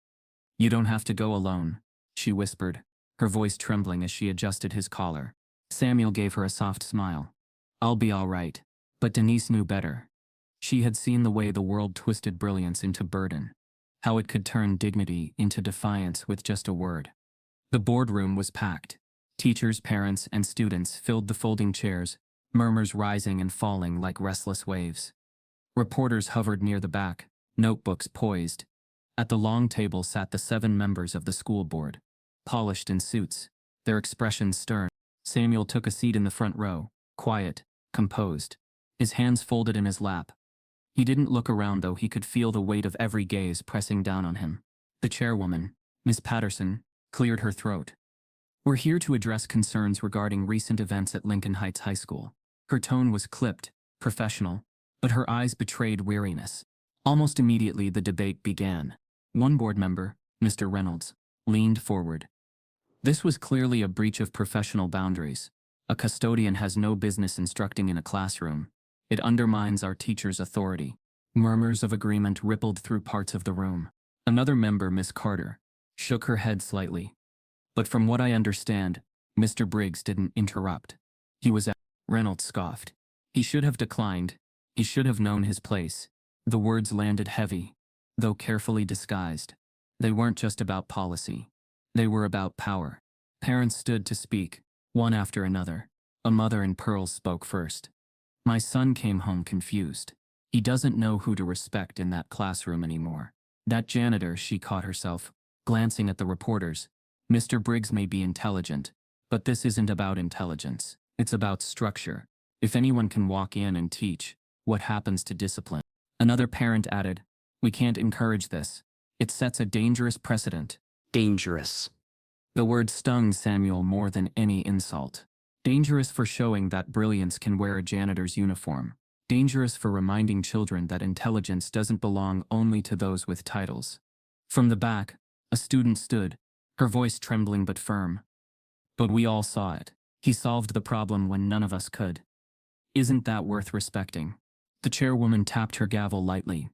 S1: You don't have to go alone, she whispered, her voice trembling as she adjusted his collar. Samuel gave her a soft smile. I'll be all right. But Denise knew better. She had seen the way the world twisted brilliance into burden, how it could turn dignity into defiance with just a word. The boardroom was packed. Teachers, parents, and students filled the folding chairs, murmurs rising and falling like restless waves. Reporters hovered near the back, notebooks poised. At the long table sat the 7 members of the school board, polished in suits, their expressions stern. Samuel took a seat in the front row, quiet, composed, his hands folded in his lap. He didn't look around, though he could feel the weight of every gaze pressing down on him. The chairwoman, Miss Patterson, cleared her throat. We're here to address concerns regarding recent events at Lincoln Heights High School. Her tone was clipped, professional, but her eyes betrayed weariness. Almost immediately the debate began. One board member, Mr. Reynolds, leaned forward. This was clearly a breach of professional boundaries. A custodian has no business instructing in a classroom. It undermines our teacher's authority. Murmurs of agreement rippled through parts of the room. Another member, Miss Carter, shook her head slightly. But from what I understand, Mr. Briggs didn't interrupt. He was at. Reynolds scoffed. He should have declined. He should have known his place. The words landed heavy, though carefully disguised. They weren't just about policy. They were about power. Parents stood to speak, one after another. A mother in pearls spoke first. My son came home confused. He doesn't know who to respect in that classroom anymore. That janitor, she caught herself, glancing at the reporters. Mr. Briggs may be intelligent, but this isn't about intelligence. It's about structure. If anyone can walk in and teach, what happens to discipline? Another parent added, we can't encourage this. It sets a dangerous precedent.
S2: Dangerous.
S1: The word stung Samuel more than any insult. Dangerous for showing that brilliance can wear a janitor's uniform. Dangerous for reminding children that intelligence doesn't belong only to those with titles. From the back, a student stood, her voice trembling but firm. But we all saw it. He solved the problem when none of us could. Isn't that worth respecting? The chairwoman tapped her gavel lightly.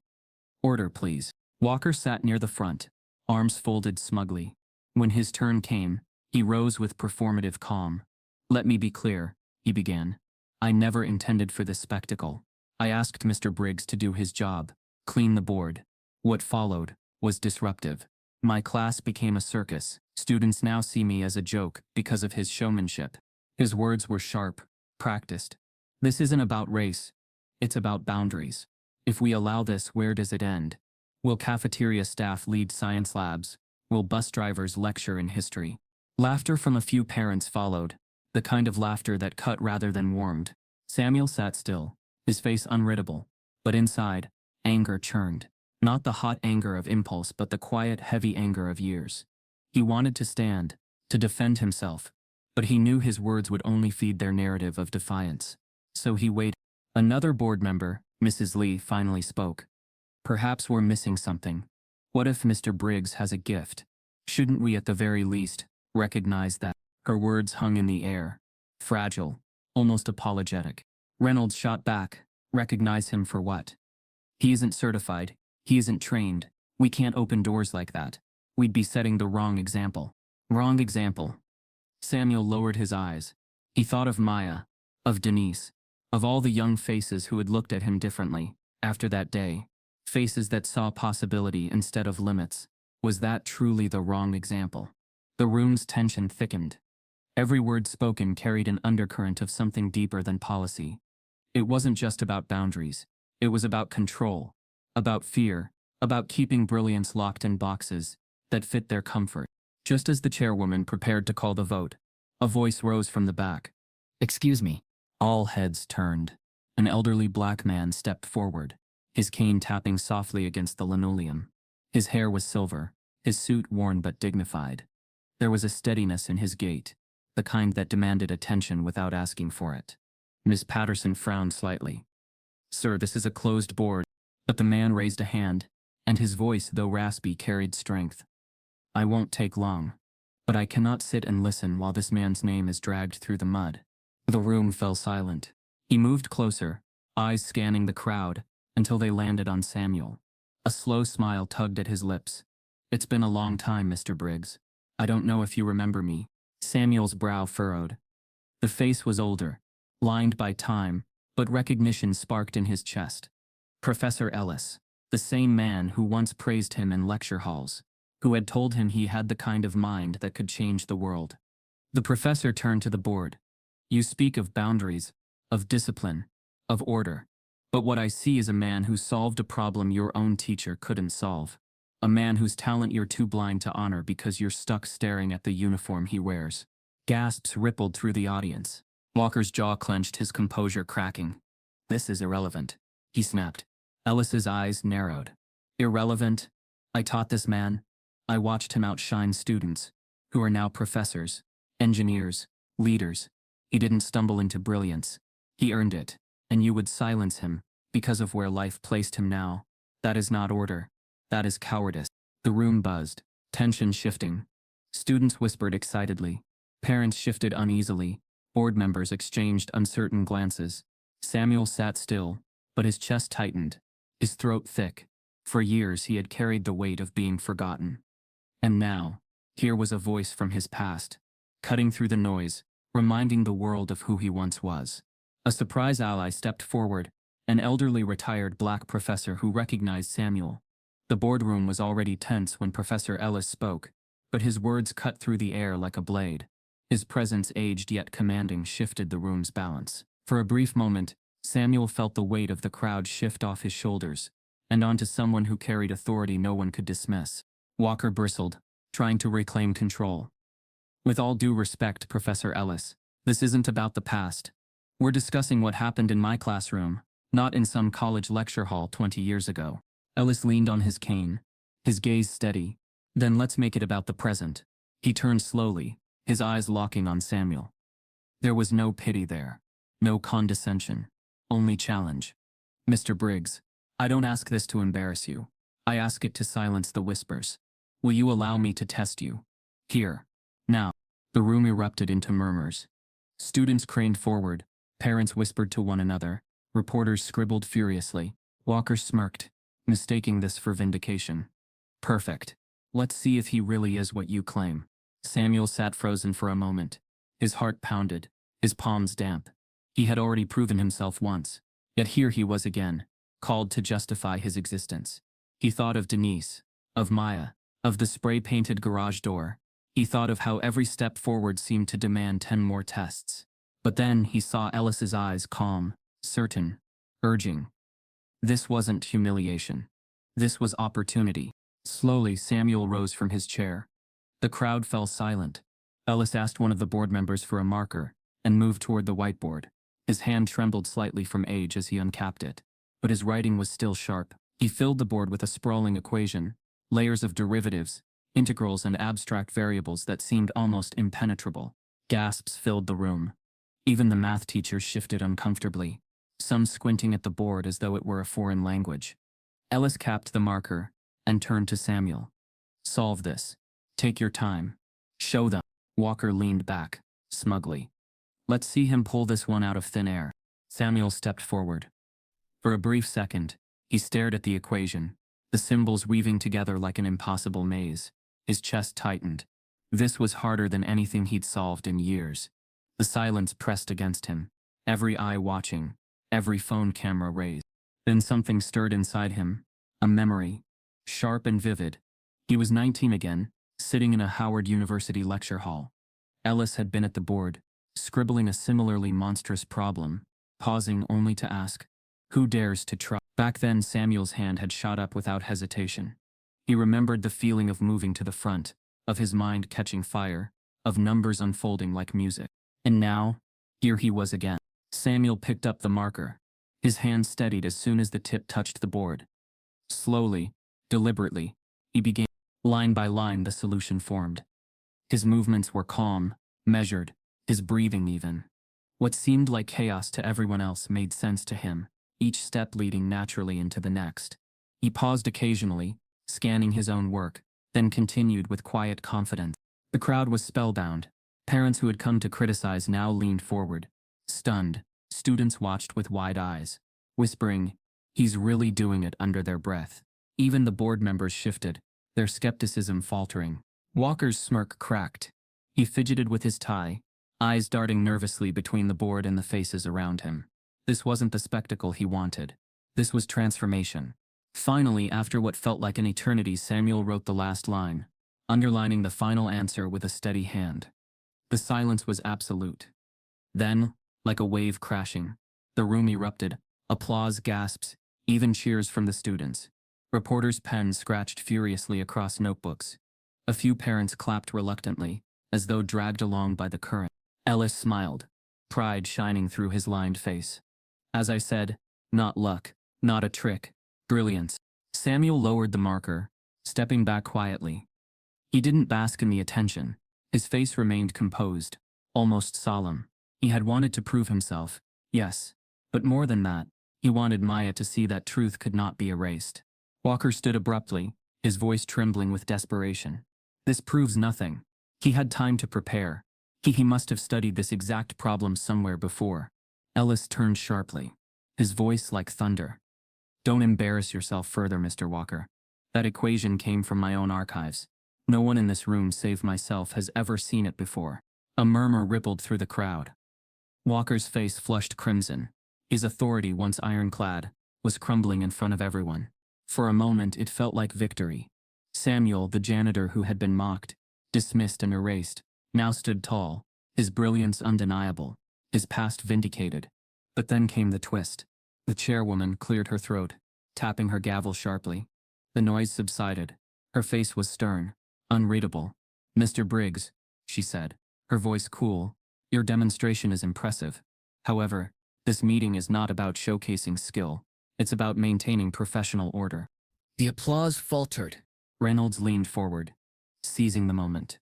S1: Order, please. Walker sat near the front, arms folded smugly. When his turn came, he rose with performative calm. Let me be clear, he began. I never intended for this spectacle. I asked Mr. Briggs to do his job, clean the board. What followed was disruptive. My class became a circus. Students now see me as a joke because of his showmanship. His words were sharp, practiced. This isn't about race. It's about boundaries. If we allow this, where does it end? Will cafeteria staff lead science labs? Will bus drivers lecture in history? Laughter from a few parents followed, the kind of laughter that cut rather than warmed. Samuel sat still, his face unreadable, but inside, anger churned. Not the hot anger of impulse, but the quiet, heavy anger of years. He wanted to stand, to defend himself, but he knew his words would only feed their narrative of defiance. So he waited. Another board member, Mrs. Lee, finally spoke. Perhaps we're missing something. What if Mr. Briggs has a gift? Shouldn't we at the very least recognize that? Her words hung in the air, fragile, almost apologetic. Reynolds shot back. Recognize him for what? He isn't certified. He isn't trained. We can't open doors like that. We'd be setting the wrong example. Wrong example. Samuel lowered his eyes. He thought of Maya, of Denise, of all the young faces who had looked at him differently after that day, faces that saw possibility instead of limits. Was that truly the wrong example? The room's tension thickened. Every word spoken carried an undercurrent of something deeper than policy. It wasn't just about boundaries. It was about control, about fear, about keeping brilliance locked in boxes that fit their comfort. Just as the chairwoman prepared to call the vote, a voice rose from the back.
S2: Excuse me.
S1: All heads turned. An elderly black man stepped forward, his cane tapping softly against the linoleum. His hair was silver, his suit worn but dignified. There was a steadiness in his gait, the kind that demanded attention without asking for it. Miss Patterson frowned slightly. "Sir, this is a closed board." But the man raised a hand, and his voice, though raspy, carried strength. "I won't take long. But I cannot sit and listen while this man's name is dragged through the mud." The room fell silent. He moved closer, eyes scanning the crowd, until they landed on Samuel. A slow smile tugged at his lips. "It's been a long time, Mr. Briggs. I don't know if you remember me." Samuel's brow furrowed. The face was older, lined by time, but recognition sparked in his chest. Professor Ellis, the same man who once praised him in lecture halls, who had told him he had the kind of mind that could change the world. The professor turned to the board. "You speak of boundaries, of discipline, of order. But what I see is a man who solved a problem your own teacher couldn't solve. A man whose talent you're too blind to honor because you're stuck staring at the uniform he wears." Gasps rippled through the audience. Walker's jaw clenched, his composure cracking. "This is irrelevant," he snapped. Ellis's eyes narrowed. "Irrelevant? I taught this man. I watched him outshine students, who are now professors, engineers, leaders. He didn't stumble into brilliance. He earned it, and you would silence him because of where life placed him now. That is not order. That is cowardice." The room buzzed, tension shifting. Students whispered excitedly. Parents shifted uneasily. Board members exchanged uncertain glances. Samuel sat still, but his chest tightened, his throat thick. For years he had carried the weight of being forgotten. And now, here was a voice from his past, cutting through the noise, reminding the world of who he once was. A surprise ally stepped forward, an elderly retired black professor who recognized Samuel. The boardroom was already tense when Professor Ellis spoke, but his words cut through the air like a blade. His presence, aged yet commanding, shifted the room's balance. For a brief moment, Samuel felt the weight of the crowd shift off his shoulders, and onto someone who carried authority no one could dismiss. Walker bristled, trying to reclaim control. "With all due respect, Professor Ellis, this isn't about the past. We're discussing what happened in my classroom, not in some college lecture hall 20 years ago." Ellis leaned on his cane, his gaze steady. "Then let's make it about the present." He turned slowly, his eyes locking on Samuel. There was no pity there, no condescension, only challenge. "Mr. Briggs, I don't ask this to embarrass you. I ask it to silence the whispers. Will you allow me to test you? Here. Now." The room erupted into murmurs. Students craned forward, parents whispered to one another, reporters scribbled furiously. Walker smirked, mistaking this for vindication. "Perfect. Let's see if he really is what you claim." Samuel sat frozen for a moment. His heart pounded, his palms damp. He had already proven himself once, yet here he was again, called to justify his existence. He thought of Denise, of Maya, of the spray-painted garage door. He thought of how every step forward seemed to demand 10 more tests. But then he saw Ellis's eyes, calm, certain, urging. This wasn't humiliation. This was opportunity. Slowly, Samuel rose from his chair. The crowd fell silent. Ellis asked one of the board members for a marker and moved toward the whiteboard. His hand trembled slightly from age as he uncapped it, but his writing was still sharp. He filled the board with a sprawling equation, layers of derivatives, integrals and abstract variables that seemed almost impenetrable. Gasps filled the room. Even the math teachers shifted uncomfortably, some squinting at the board as though it were a foreign language. Ellis capped the marker and turned to Samuel. "Solve this. Take your time. Show them." Walker leaned back, smugly. "Let's see him pull this one out of thin air." Samuel stepped forward. For a brief second, he stared at the equation, the symbols weaving together like an impossible maze. His chest tightened. This was harder than anything he'd solved in years. The silence pressed against him, every eye watching, every phone camera raised. Then something stirred inside him, a memory, sharp and vivid. He was 19 again, sitting in a Howard University lecture hall. Ellis had been at the board, scribbling a similarly monstrous problem, pausing only to ask, "Who dares to try?" Back then Samuel's hand had shot up without hesitation. He remembered the feeling of moving to the front, of his mind catching fire, of numbers unfolding like music. And now, here he was again. Samuel picked up the marker. His hand steadied as soon as the tip touched the board. Slowly, deliberately, he began. Line by line the solution formed. His movements were calm, measured, his breathing even. What seemed like chaos to everyone else made sense to him, each step leading naturally into the next. He paused occasionally, scanning his own work, then continued with quiet confidence. The crowd was spellbound. Parents who had come to criticize now leaned forward. Stunned, students watched with wide eyes, whispering, "He's really doing it," under their breath. Even the board members shifted, their skepticism faltering. Walker's smirk cracked. He fidgeted with his tie, eyes darting nervously between the board and the faces around him. This wasn't the spectacle he wanted. This was transformation. Finally, after what felt like an eternity, Samuel wrote the last line, underlining the final answer with a steady hand. The silence was absolute. Then, like a wave crashing, the room erupted, applause, gasps, even cheers from the students. Reporters' pens scratched furiously across notebooks. A few parents clapped reluctantly, as though dragged along by the current. Ellis smiled, pride shining through his lined face. "As I said, not luck, not a trick, brilliance." Samuel lowered the marker, stepping back quietly. He didn't bask in the attention. His face remained composed, almost solemn. He had wanted to prove himself, yes, but more than that, he wanted Maya to see that truth could not be erased. Walker stood abruptly, his voice trembling with desperation. "This proves nothing." He had time to prepare. He must have studied this exact problem somewhere before. Ellis turned sharply, his voice like thunder. "Don't embarrass yourself further, Mr. Walker. That equation came from my own archives. No one in this room save myself has ever seen it before." A murmur rippled through the crowd. Walker's face flushed crimson. His authority, once ironclad, was crumbling in front of everyone. For a moment it felt like victory. Samuel, the janitor who had been mocked, dismissed and erased, now stood tall, his brilliance undeniable, his past vindicated. But then came the twist. The chairwoman cleared her throat, tapping her gavel sharply. The noise subsided. Her face was stern, unreadable. "Mr. Briggs," she said, her voice cool, "your demonstration is impressive. However, this meeting is not about showcasing skill. It's about maintaining professional order."
S2: The applause faltered.
S1: Reynolds leaned forward, seizing the moment.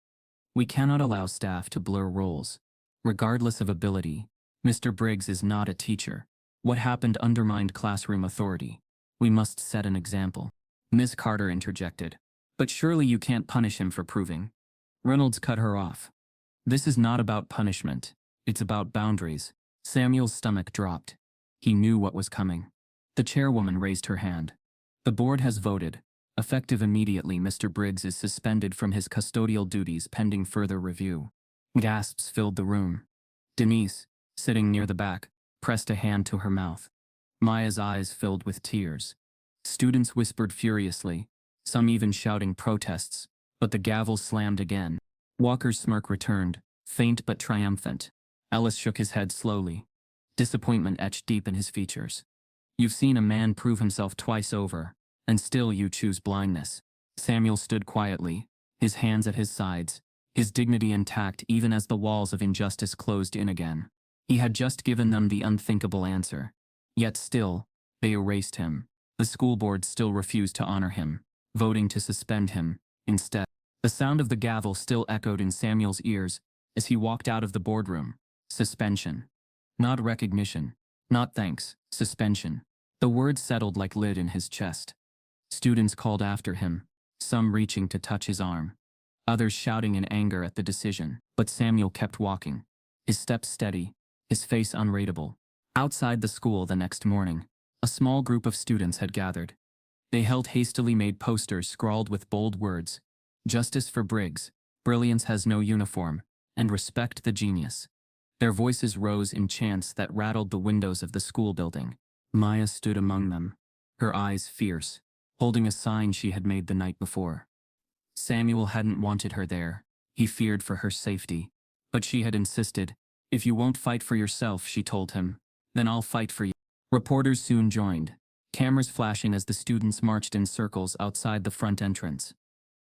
S1: "We cannot allow staff to blur roles. Regardless of ability, Mr. Briggs is not a teacher. What happened undermined classroom authority. We must set an example." Miss Carter interjected. "But surely you can't punish him for proving." Reynolds cut her off. "This is not about punishment. It's about boundaries." Samuel's stomach dropped. He knew what was coming. The chairwoman raised her hand. "The board has voted. Effective immediately, Mr. Briggs is suspended from his custodial duties pending further review." Gasps filled the room. Denise, sitting near the back, pressed a hand to her mouth. Maya's eyes filled with tears. Students whispered furiously, some even shouting protests, but the gavel slammed again. Walker's smirk returned, faint but triumphant. Ellis shook his head slowly. Disappointment etched deep in his features. "You've seen a man prove himself twice over, and still you choose blindness." Samuel stood quietly, his hands at his sides, his dignity intact even as the walls of injustice closed in again. He had just given them the unthinkable answer. Yet still, they erased him. The school board still refused to honor him, voting to suspend him, instead. The sound of the gavel still echoed in Samuel's ears as he walked out of the boardroom. Suspension. Not recognition. Not thanks. Suspension. The words settled like lead in his chest. Students called after him, some reaching to touch his arm, others shouting in anger at the decision. But Samuel kept walking, his steps steady, his face unreadable. Outside the school the next morning, a small group of students had gathered. They held hastily made posters scrawled with bold words, "Justice for Briggs, Brilliance has no uniform, and respect the genius. Their voices rose in chants that rattled the windows of the school building. Maya stood among them, her eyes fierce, holding a sign she had made the night before. Samuel hadn't wanted her there. He feared for her safety. But she had insisted. If you won't fight for yourself, she told him, then I'll fight for you. Reporters soon joined, cameras flashing as the students marched in circles outside the front entrance.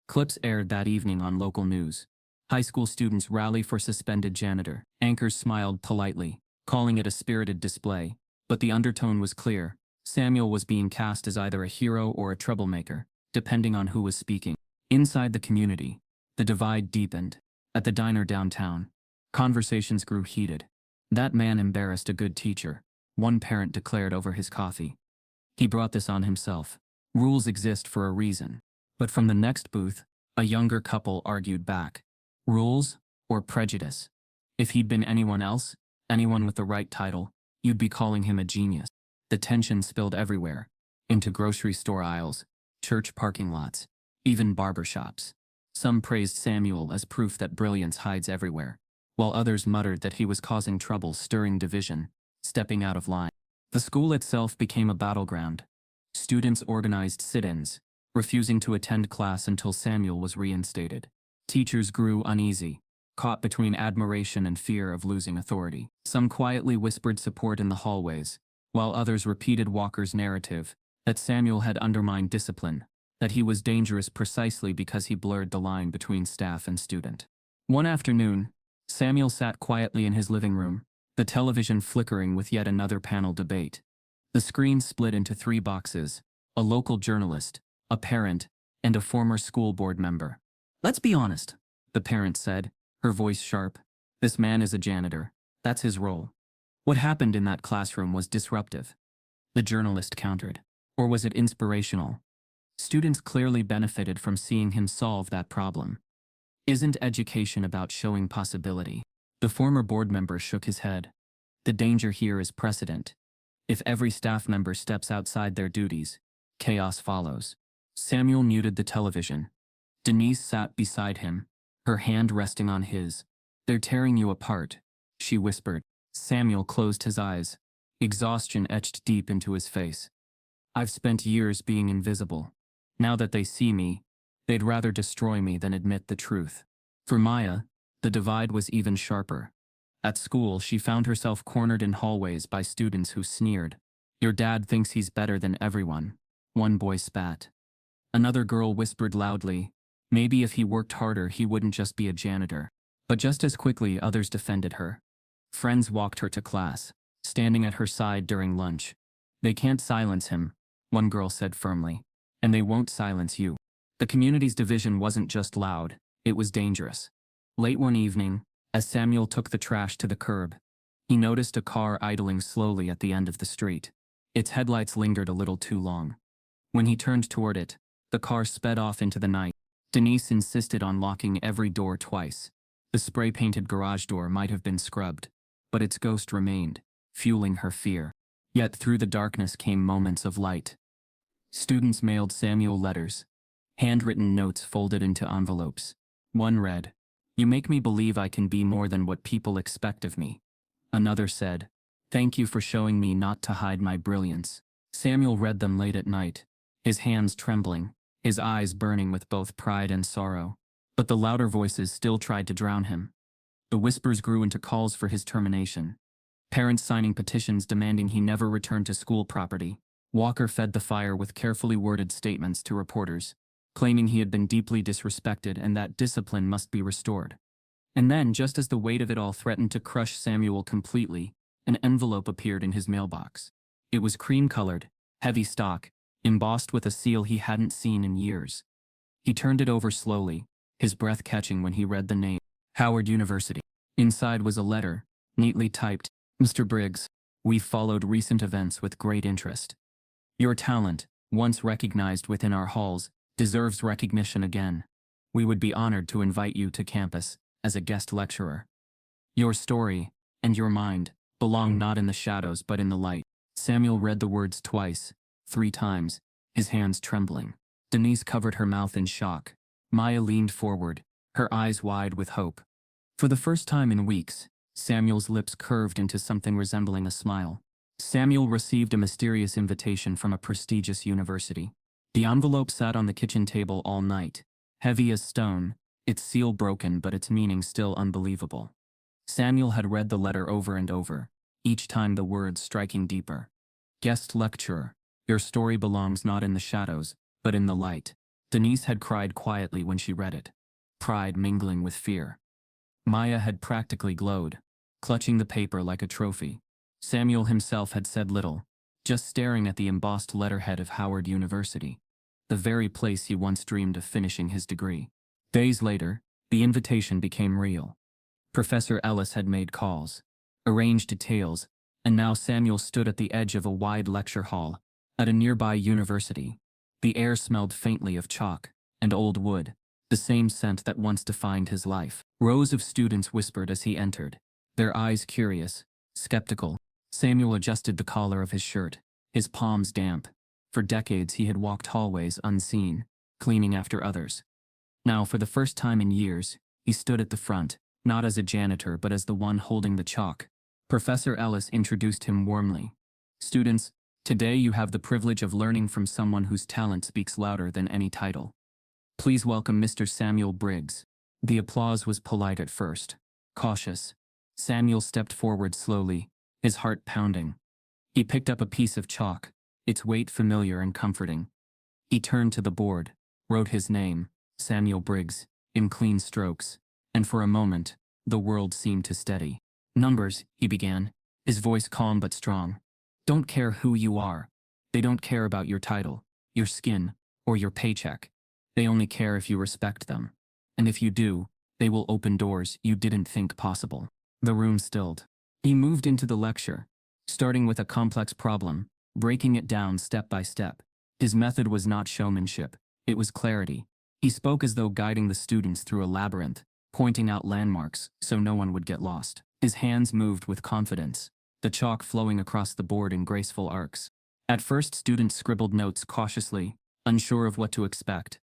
S1: Clips aired that evening on local news. High school students rally for suspended janitor. Anchors smiled politely, calling it a spirited display. But the undertone was clear. Samuel was being cast as either a hero or a troublemaker, depending on who was speaking. Inside the community, the divide deepened. At the diner downtown, conversations grew heated. That man embarrassed a good teacher, one parent declared over his coffee. He brought this on himself. Rules exist for a reason. But from the next booth, a younger couple argued back. Rules or prejudice? If he'd been anyone else, anyone with the right title, you'd be calling him a genius. The tension spilled everywhere, into grocery store aisles, church parking lots, even barbershops. Some praised Samuel as proof that brilliance hides everywhere, while others muttered that he was causing trouble, stirring division, stepping out of line. The school itself became a battleground. Students organized sit-ins, refusing to attend class until Samuel was reinstated. Teachers grew uneasy, caught between admiration and fear of losing authority. Some quietly whispered support in the hallways, while others repeated Walker's narrative that Samuel had undermined discipline, that he was dangerous precisely because he blurred the line between staff and student. One afternoon, Samuel sat quietly in his living room, the television flickering with yet another panel debate. The screen split into 3 boxes: a local journalist, a parent, and a former school board member. Let's be honest, the parent said, her voice sharp. This man is a janitor. That's his role. What happened in that classroom was disruptive. The journalist countered. Or was it inspirational? Students clearly benefited from seeing him solve that problem. Isn't education about showing possibility? The former board member shook his head. The danger here is precedent. If every staff member steps outside their duties, chaos follows. Samuel muted the television. Denise sat beside him, her hand resting on his. They're tearing you apart, she whispered. Samuel closed his eyes. Exhaustion etched deep into his face. I've spent years being invisible. Now that they see me, they'd rather destroy me than admit the truth. For Maya, the divide was even sharper. At school, she found herself cornered in hallways by students who sneered. Your dad thinks he's better than everyone. One boy spat. Another girl whispered loudly, maybe if he worked harder he wouldn't just be a janitor. But just as quickly others defended her. Friends walked her to class, standing at her side during lunch. They can't silence him, one girl said firmly. And they won't silence you. The community's division wasn't just loud, it was dangerous. Late one evening, as Samuel took the trash to the curb, he noticed a car idling slowly at the end of the street. Its headlights lingered a little too long. When he turned toward it, the car sped off into the night. Denise insisted on locking every door twice. The spray-painted garage door might have been scrubbed, but its ghost remained, fueling her fear. Yet through the darkness came moments of light. Students mailed Samuel letters, handwritten notes folded into envelopes. One read, "You make me believe I can be more than what people expect of me." Another said, "Thank you for showing me not to hide my brilliance." Samuel read them late at night, his hands trembling, his eyes burning with both pride and sorrow. But the louder voices still tried to drown him. The whispers grew into calls for his termination. Parents signing petitions demanding he never return to school property. Walker fed the fire with carefully worded statements to reporters, claiming he had been deeply disrespected and that discipline must be restored. And then, just as the weight of it all threatened to crush Samuel completely, an envelope appeared in his mailbox. It was cream-colored, heavy stock, embossed with a seal he hadn't seen in years. He turned it over slowly, his breath catching when he read the name, Howard University. Inside was a letter, neatly typed, "Mr. Briggs, we've followed recent events with great interest. Your talent, once recognized within our halls, deserves recognition again. We would be honored to invite you to campus as a guest lecturer. Your story, and your mind, belong not in the shadows but in the light." Samuel read the words twice, 3 times, his hands trembling. Denise covered her mouth in shock. Maya leaned forward, her eyes wide with hope. For the first time in weeks, Samuel's lips curved into something resembling a smile. Samuel received a mysterious invitation from a prestigious university. The envelope sat on the kitchen table all night, heavy as stone, its seal broken but its meaning still unbelievable. Samuel had read the letter over and over, each time the words striking deeper. Guest lecturer, your story belongs not in the shadows, but in the light. Denise had cried quietly when she read it, pride mingling with fear. Maya had practically glowed, clutching the paper like a trophy. Samuel himself had said little, just staring at the embossed letterhead of Howard University, the very place he once dreamed of finishing his degree. Days later, the invitation became real. Professor Ellis had made calls, arranged details, and now Samuel stood at the edge of a wide lecture hall at a nearby university. The air smelled faintly of chalk and old wood, the same scent that once defined his life. Rows of students whispered as he entered, their eyes curious, skeptical. Samuel adjusted the collar of his shirt, his palms damp. For decades he had walked hallways unseen, cleaning after others. Now, for the first time in years, he stood at the front, not as a janitor but as the one holding the chalk. Professor Ellis introduced him warmly. Students, today you have the privilege of learning from someone whose talent speaks louder than any title. Please welcome Mr. Samuel Briggs. The applause was polite at first, cautious. Samuel stepped forward slowly, his heart pounding. He picked up a piece of chalk, its weight familiar and comforting. He turned to the board, wrote his name, Samuel Briggs, in clean strokes, and for a moment, the world seemed to steady. Numbers, he began, his voice calm but strong. Don't care who you are. They don't care about your title, your skin, or your paycheck. They only care if you respect them. And if you do, they will open doors you didn't think possible. The room stilled. He moved into the lecture, starting with a complex problem, breaking it down step by step. His method was not showmanship, it was clarity. He spoke as though guiding the students through a labyrinth, pointing out landmarks so no one would get lost. His hands moved with confidence, the chalk flowing across the board in graceful arcs. At first, students scribbled notes cautiously, unsure of what to expect.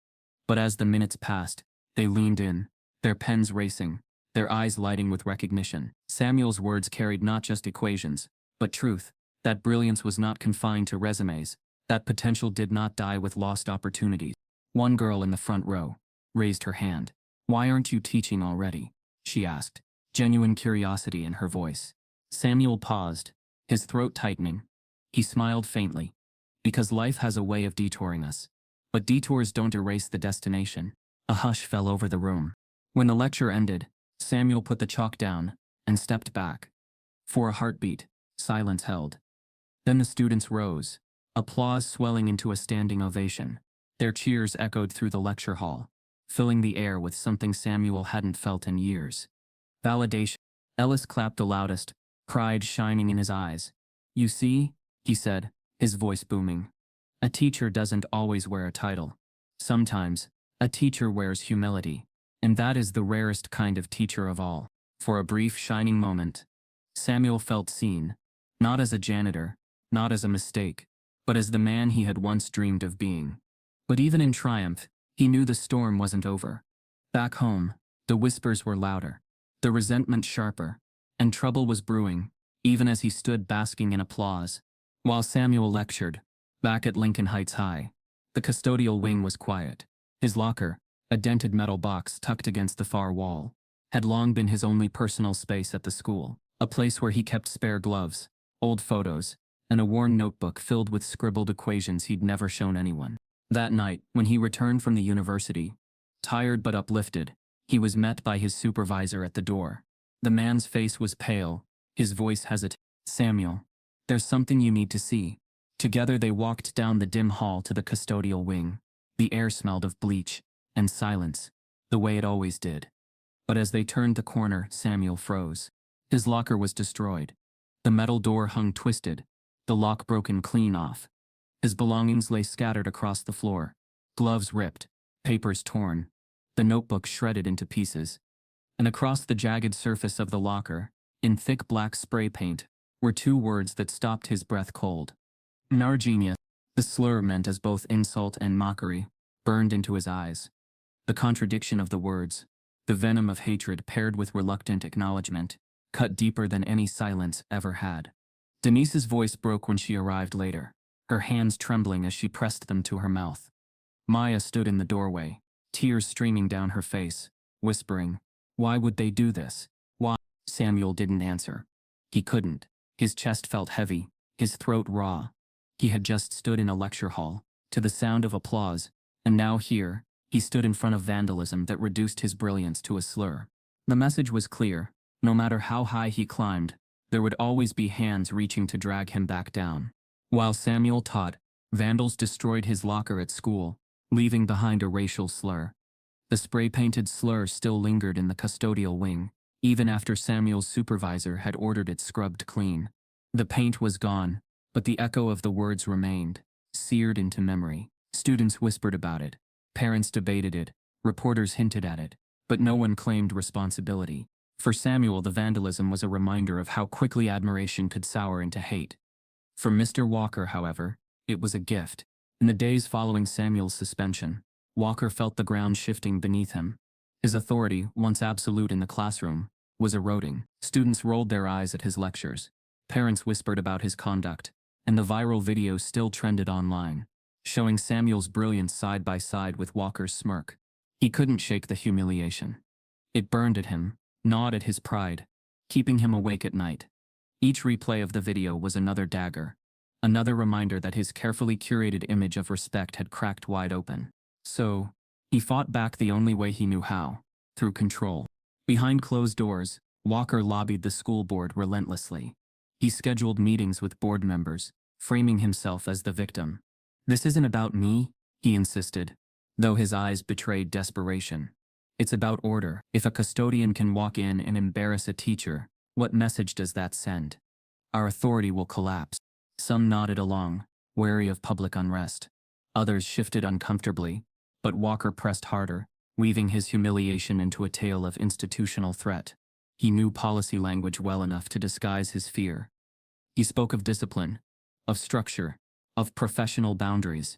S1: But as the minutes passed, they leaned in, their pens racing, their eyes lighting with recognition. Samuel's words carried not just equations, but truth. That brilliance was not confined to resumes. That potential did not die with lost opportunities. One girl in the front row raised her hand. Why aren't you teaching already? She asked, genuine curiosity in her voice. Samuel paused, his throat tightening. He smiled faintly. Because life has a way of detouring us. But detours don't erase the destination. A hush fell over the room. When the lecture ended, Samuel put the chalk down and stepped back. For a heartbeat, silence held. Then the students rose, applause swelling into a standing ovation. Their cheers echoed through the lecture hall, filling the air with something Samuel hadn't felt in years. Validation. Ellis clapped the loudest, pride shining in his eyes. You see, he said, his voice booming. A teacher doesn't always wear a title. Sometimes, a teacher wears humility. And that is the rarest kind of teacher of all. For a brief shining moment, Samuel felt seen, not as a janitor, not as a mistake, but as the man he had once dreamed of being. But even in triumph, he knew the storm wasn't over. Back home, the whispers were louder, the resentment sharper, and trouble was brewing, even as he stood basking in applause. While Samuel lectured, back at Lincoln Heights High, the custodial wing was quiet. His locker, a dented metal box tucked against the far wall, had long been his only personal space at the school, a place where he kept spare gloves, old photos, and a worn notebook filled with scribbled equations he'd never shown anyone. That night, when he returned from the university, tired but uplifted, he was met by his supervisor at the door. The man's face was pale, his voice hesitant. Samuel, there's something you need to see. Together they walked down the dim hall to the custodial wing. The air smelled of bleach and silence, the way it always did. But as they turned the corner, Samuel froze. His locker was destroyed. The metal door hung twisted, the lock broken clean off. His belongings lay scattered across the floor, gloves ripped, papers torn, the notebook shredded into pieces. And across the jagged surface of the locker, in thick black spray paint, were two words that stopped his breath cold. Nargenia. The slur meant as both insult and mockery, burned into his eyes. The contradiction of the words, The venom of hatred paired with reluctant acknowledgement cut deeper than any silence ever had. Denise's voice broke when she arrived later, her hands trembling as she pressed them to her mouth. Maya stood in the doorway, tears streaming down her face, whispering, "Why would they do this? Why?" Samuel didn't answer. He couldn't. His chest felt heavy, his throat raw. He had just stood in a lecture hall, to the sound of applause, and now here, he stood in front of vandalism that reduced his brilliance to a slur. The message was clear: no matter how high he climbed, there would always be hands reaching to drag him back down. While Samuel taught, vandals destroyed his locker at school, leaving behind a racial slur. The spray-painted slur still lingered in the custodial wing, even after Samuel's supervisor had ordered it scrubbed clean. The paint was gone, but the echo of the words remained, seared into memory. Students whispered about it, parents debated it, reporters hinted at it, but no one claimed responsibility. For Samuel, the vandalism was a reminder of how quickly admiration could sour into hate. For Mr. Walker, however, it was a gift. In the days following Samuel's suspension, Walker felt the ground shifting beneath him. His authority, once absolute in the classroom, was eroding. Students rolled their eyes at his lectures. Parents whispered about his conduct, and the viral video still trended online, showing Samuel's brilliance side by side with Walker's smirk. He couldn't shake the humiliation. It burned at him, gnawed at his pride, keeping him awake at night. Each replay of the video was another dagger, another reminder that his carefully curated image of respect had cracked wide open. So, he fought back the only way he knew how, through control. Behind closed doors, Walker lobbied the school board relentlessly. He scheduled meetings with board members, framing himself as the victim. "This isn't about me," he insisted, though his eyes betrayed desperation. "It's about order. If a custodian can walk in and embarrass a teacher, what message does that send? Our authority will collapse." Some nodded along, wary of public unrest. Others shifted uncomfortably, but Walker pressed harder, weaving his humiliation into a tale of institutional threat. He knew policy language well enough to disguise his fear. He spoke of discipline, of structure, of professional boundaries.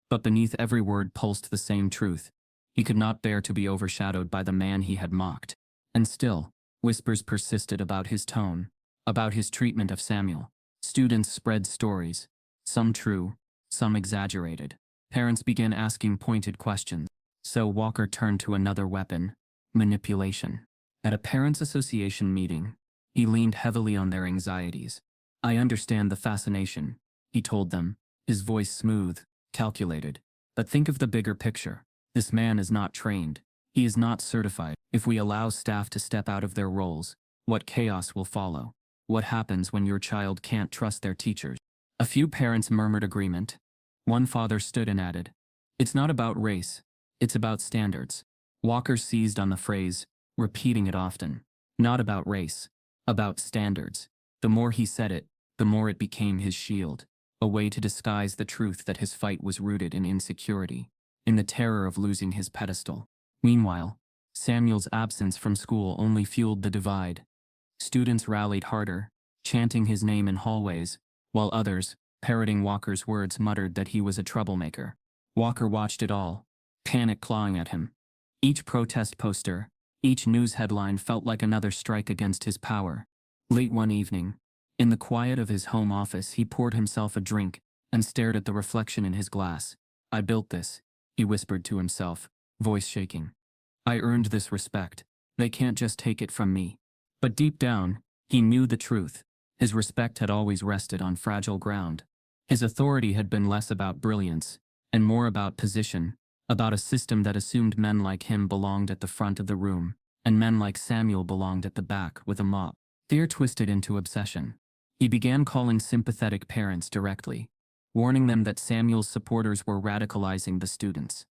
S1: But beneath every word pulsed the same truth. He could not bear to be overshadowed by the man he had mocked. And still, whispers persisted about his tone, about his treatment of Samuel. Students spread stories, some true, some exaggerated. Parents began asking pointed questions. So Walker turned to another weapon: manipulation. At a parents' association meeting, he leaned heavily on their anxieties. "I understand the fascination," he told them, his voice smooth, calculated. "But think of the bigger picture. This man is not trained. He is not certified. If we allow staff to step out of their roles, what chaos will follow? What happens when your child can't trust their teachers?" A few parents murmured agreement. One father stood and added, "It's not about race. It's about standards." Walker seized on the phrase, repeating it often. Not about race, about standards. The more he said it, the more it became his shield, a way to disguise the truth that his fight was rooted in insecurity, in the terror of losing his pedestal. Meanwhile, Samuel's absence from school only fueled the divide. Students rallied harder, chanting his name in hallways, while others, parroting Walker's words, muttered that he was a troublemaker. Walker watched it all, panic clawing at him. Each protest poster, each news headline felt like another strike against his power. Late one evening, in the quiet of his home office, he poured himself a drink and stared at the reflection in his glass. "I built this," he whispered to himself, voice shaking. "I earned this respect. They can't just take it from me." But deep down, he knew the truth. His respect had always rested on fragile ground. His authority had been less about brilliance, and more about position, about a system that assumed men like him belonged at the front of the room, and men like Samuel belonged at the back with a mop. Fear twisted into obsession. He began calling sympathetic parents directly, warning them that Samuel's supporters were radicalizing the students.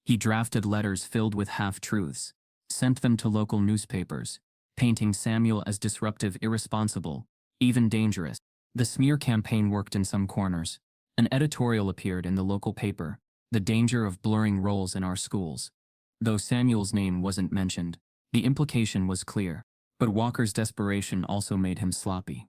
S1: He drafted letters filled with half-truths, sent them to local newspapers, painting Samuel as disruptive, irresponsible, even dangerous. The smear campaign worked in some corners. An editorial appeared in the local paper: "The danger of blurring roles in our schools." Though Samuel's name wasn't mentioned, the implication was clear. But Walker's desperation also made him sloppy.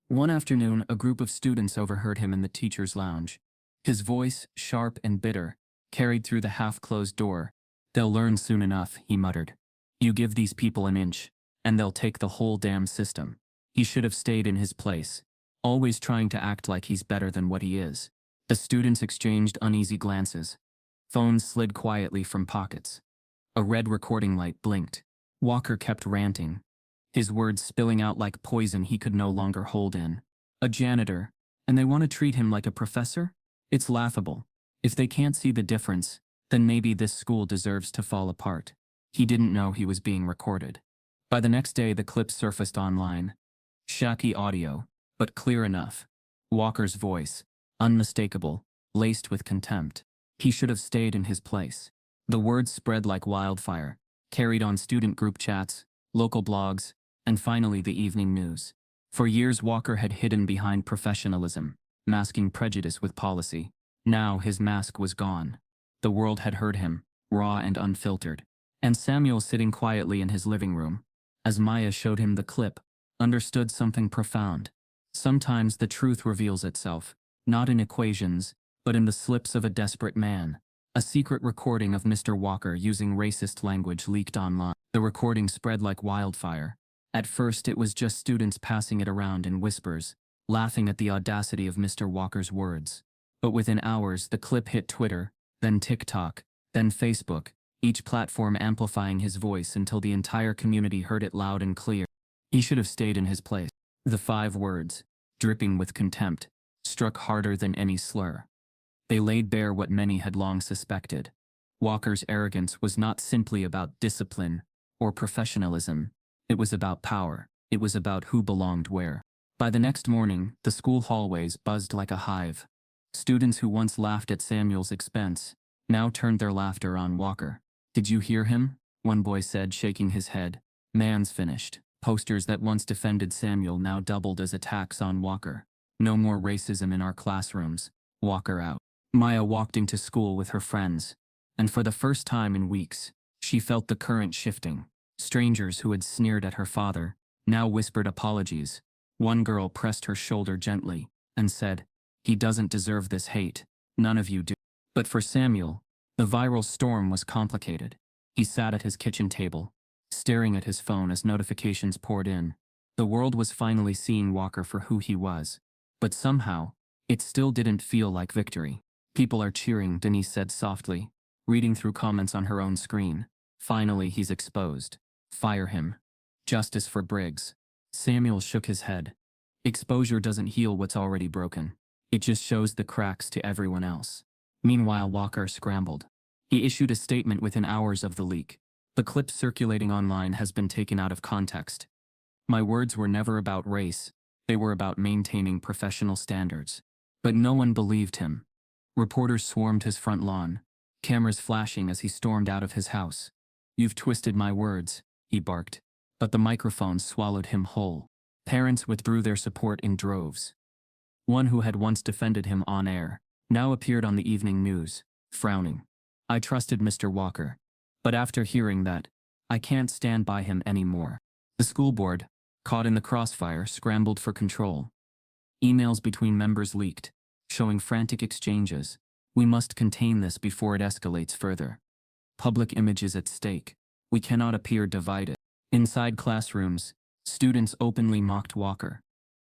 S1: One afternoon, a group of students overheard him in the teacher's lounge. His voice, sharp and bitter, carried through the half-closed door. "They'll learn soon enough," he muttered. You give these people an inch, and they'll take the whole damn system. He should have stayed in his place, always trying to act like he's better than what he is. The students exchanged uneasy glances. Phones slid quietly from pockets. A red recording light blinked. Walker kept ranting, his words spilling out like poison he could no longer hold in. A janitor, and they want to treat him like a professor? It's laughable. If they can't see the difference, then maybe this school deserves to fall apart. He didn't know he was being recorded. By the next day, the clip surfaced online. Shaky audio, but clear enough. Walker's voice, unmistakable, laced with contempt. He should have stayed in his place. The words spread like wildfire, carried on student group chats, local blogs, and finally the evening news. For years, Walker had hidden behind professionalism, masking prejudice with policy. Now his mask was gone. The world had heard him, raw and unfiltered. And Samuel, sitting quietly in his living room, as Maya showed him the clip, understood something profound. Sometimes the truth reveals itself, not in equations, but in the slips of a desperate man. A secret recording of Mr. Walker using racist language leaked online. The recording spread like wildfire. At first, it was just students passing it around in whispers, laughing at the audacity of Mr. Walker's words. But within hours, the clip hit Twitter, then TikTok, then Facebook, each platform amplifying his voice until the entire community heard it loud and clear. He should have stayed in his place. The 5 words, dripping with contempt, struck harder than any slur. They laid bare what many had long suspected. Walker's arrogance was not simply about discipline or professionalism. It was about power. It was about who belonged where. By the next morning, the school hallways buzzed like a hive. Students who once laughed at Samuel's expense now turned their laughter on Walker. "Did you hear him?" one boy said, shaking his head. "Man's finished." Posters that once defended Samuel now doubled as attacks on Walker. "No more racism in our classrooms. Walker out." Maya walked into school with her friends, and for the first time in weeks, she felt the current shifting. Strangers who had sneered at her father now whispered apologies. One girl pressed her shoulder gently and said, "He doesn't deserve this hate. None of you do." But for Samuel, the viral storm was complicated. He sat at his kitchen table, staring at his phone as notifications poured in. The world was finally seeing Walker for who he was. But somehow, it still didn't feel like victory. "People are cheering," Denise said softly, reading through comments on her own screen. "Finally, he's exposed. Fire him. Justice for Briggs." Samuel shook his head. Exposure doesn't heal what's already broken. It just shows the cracks to everyone else. Meanwhile, Walker scrambled. He issued a statement within hours of the leak. "The clip circulating online has been taken out of context. My words were never about race. They were about maintaining professional standards." But no one believed him. Reporters swarmed his front lawn, cameras flashing as he stormed out of his house. "You've twisted my words," he barked. But the microphone swallowed him whole. Parents withdrew their support in droves. One who had once defended him on air now appeared on the evening news, frowning. "I trusted Mr. Walker. But after hearing that, I can't stand by him anymore." The school board, caught in the crossfire, scrambled for control. Emails between members leaked, showing frantic exchanges. "We must contain this before it escalates further. Public image is at stake. We cannot appear divided." Inside classrooms, students openly mocked Walker.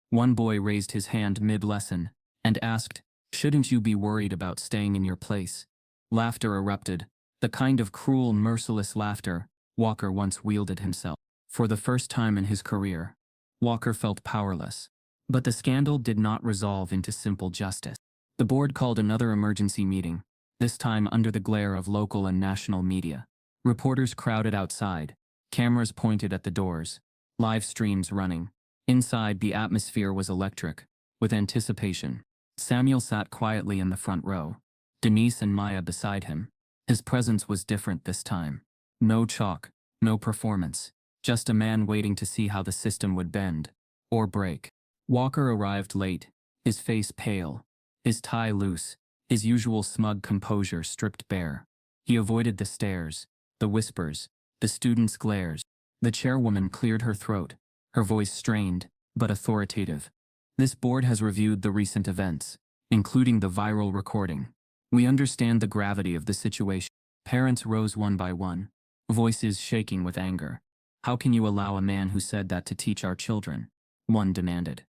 S1: One boy raised his hand mid-lesson and asked, "Shouldn't you be worried about staying in your place?" Laughter erupted, the kind of cruel, merciless laughter Walker once wielded himself. For the first time in his career, Walker felt powerless. But the scandal did not resolve into simple justice. The board called another emergency meeting, this time under the glare of local and national media. Reporters crowded outside, cameras pointed at the doors, live streams running. Inside, the atmosphere was electric, with anticipation. Samuel sat quietly in the front row, Denise and Maya beside him. His presence was different this time. No chalk, no performance, just a man waiting to see how the system would bend, or break. Walker arrived late, his face pale, his tie loose, his usual smug composure stripped bare. He avoided the stares, the whispers, the students' glares. The chairwoman cleared her throat, her voice strained, but authoritative. "This board has reviewed the recent events, including the viral recording. We understand the gravity of the situation." Parents rose one by one. voices shaking with anger. How can you allow a man who said that to teach our children? One demanded.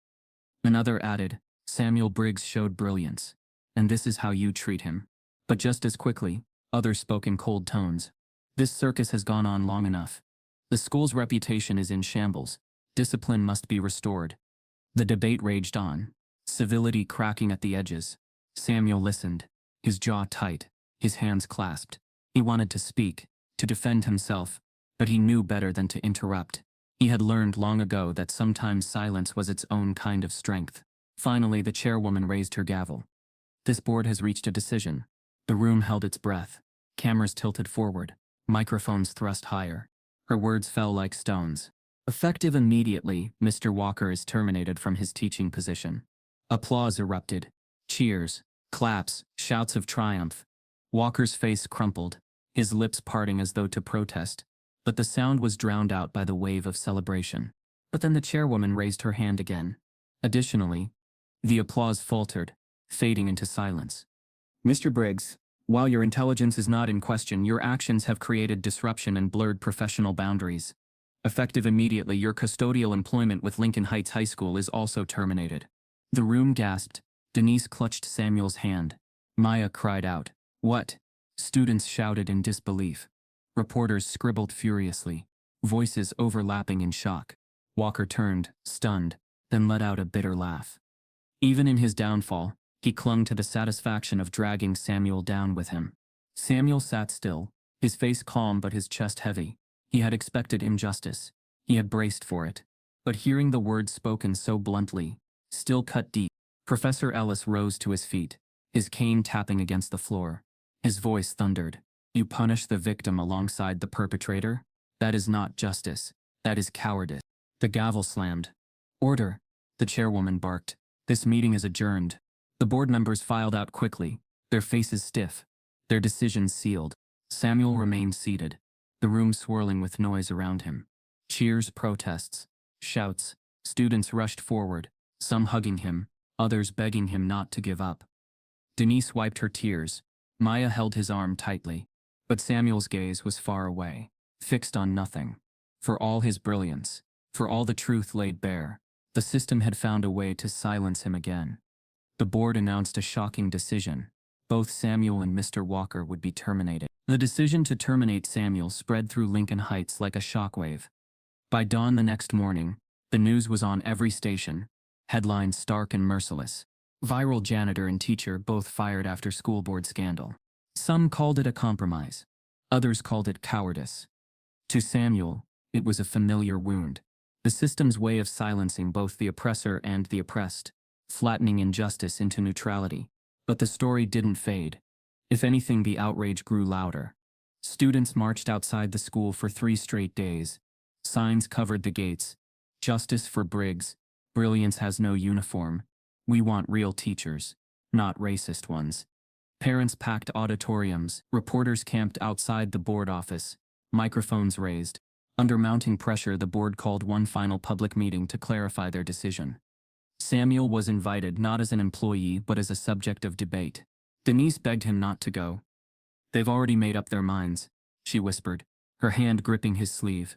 S1: Another added, Samuel Briggs showed brilliance, and this is how you treat him. But just as quickly, others spoke in cold tones. This circus has gone on long enough. The school's reputation is in shambles. Discipline must be restored. The debate raged on, civility cracking at the edges. Samuel listened, his jaw tight, his hands clasped. He wanted to speak, to defend himself, but he knew better than to interrupt. He had learned long ago that sometimes silence was its own kind of strength. Finally, the chairwoman raised her gavel. This board has reached a decision. The room held its breath. Cameras tilted forward, microphones thrust higher. Her words fell like stones. Effective immediately, Mr. Walker is terminated from his teaching position. Applause erupted. Cheers, claps, shouts of triumph. Walker's face crumpled, his lips parting as though to protest, but the sound was drowned out by the wave of celebration. But then the chairwoman raised her hand again. Additionally, the applause faltered, fading into silence. Mr. Briggs, while your intelligence is not in question, your actions have created disruption and blurred professional boundaries. Effective immediately, your custodial employment with Lincoln Heights High School is also terminated. The room gasped. Denise clutched Samuel's hand. Maya cried out, "What?" Students shouted in disbelief. Reporters scribbled furiously, voices overlapping in shock. Walker turned, stunned, then let out a bitter laugh. Even in his downfall, he clung to the satisfaction of dragging Samuel down with him. Samuel sat still, his face calm but his chest heavy. He had expected injustice. He had braced for it. But hearing the words spoken so bluntly, still cut deep. Professor Ellis rose to his feet, his cane tapping against the floor. His voice thundered. You punish the victim alongside the perpetrator? That is not justice. That is cowardice. The gavel slammed. Order, the chairwoman barked. This meeting is adjourned. The board members filed out quickly, their faces stiff, their decisions sealed. Samuel remained seated, the room swirling with noise around him. Cheers, protests, shouts. Students rushed forward, some hugging him, others begging him not to give up. Denise wiped her tears. Maya held his arm tightly. But Samuel's gaze was far away, fixed on nothing. For all his brilliance, for all the truth laid bare, the system had found a way to silence him again. The board announced a shocking decision. Both Samuel and Mr. Walker would be terminated. The decision to terminate Samuel spread through Lincoln Heights like a shockwave. By dawn the next morning, the news was on every station, headlines stark and merciless. Viral janitor and teacher both fired after school board scandal. Some called it a compromise. Others called it cowardice. To Samuel, it was a familiar wound. The system's way of silencing both the oppressor and the oppressed, flattening injustice into neutrality. But the story didn't fade. If anything, the outrage grew louder. Students marched outside the school for 3 straight days. Signs covered the gates. Justice for Briggs. Brilliance has no uniform. We want real teachers, not racist ones. Parents packed auditoriums. Reporters camped outside the board office. Microphones raised. Under mounting pressure, the board called one final public meeting to clarify their decision. Samuel was invited not as an employee but as a subject of debate. Denise begged him not to go. They've already made up their minds, she whispered, her hand gripping his sleeve.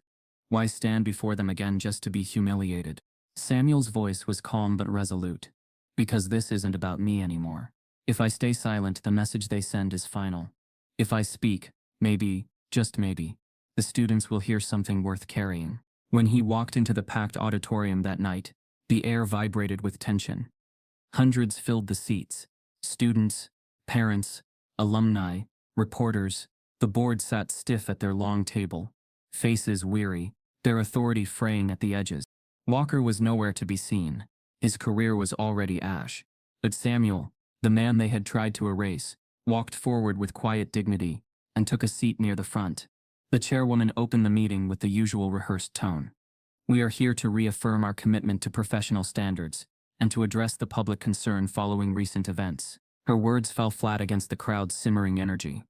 S1: Why stand before them again just to be humiliated? Samuel's voice was calm but resolute. Because this isn't about me anymore. If I stay silent, the message they send is final. If I speak, maybe, just maybe, the students will hear something worth carrying. When he walked into the packed auditorium that night, the air vibrated with tension. Hundreds filled the seats. Students, parents, alumni, reporters. The board sat stiff at their long table, faces weary, their authority fraying at the edges. Walker was nowhere to be seen. His career was already ash. But Samuel, the man they had tried to erase, walked forward with quiet dignity and took a seat near the front. The chairwoman opened the meeting with the usual rehearsed tone. We are here to reaffirm our commitment to professional standards and to address the public concern following recent events. Her words fell flat against the crowd's simmering energy.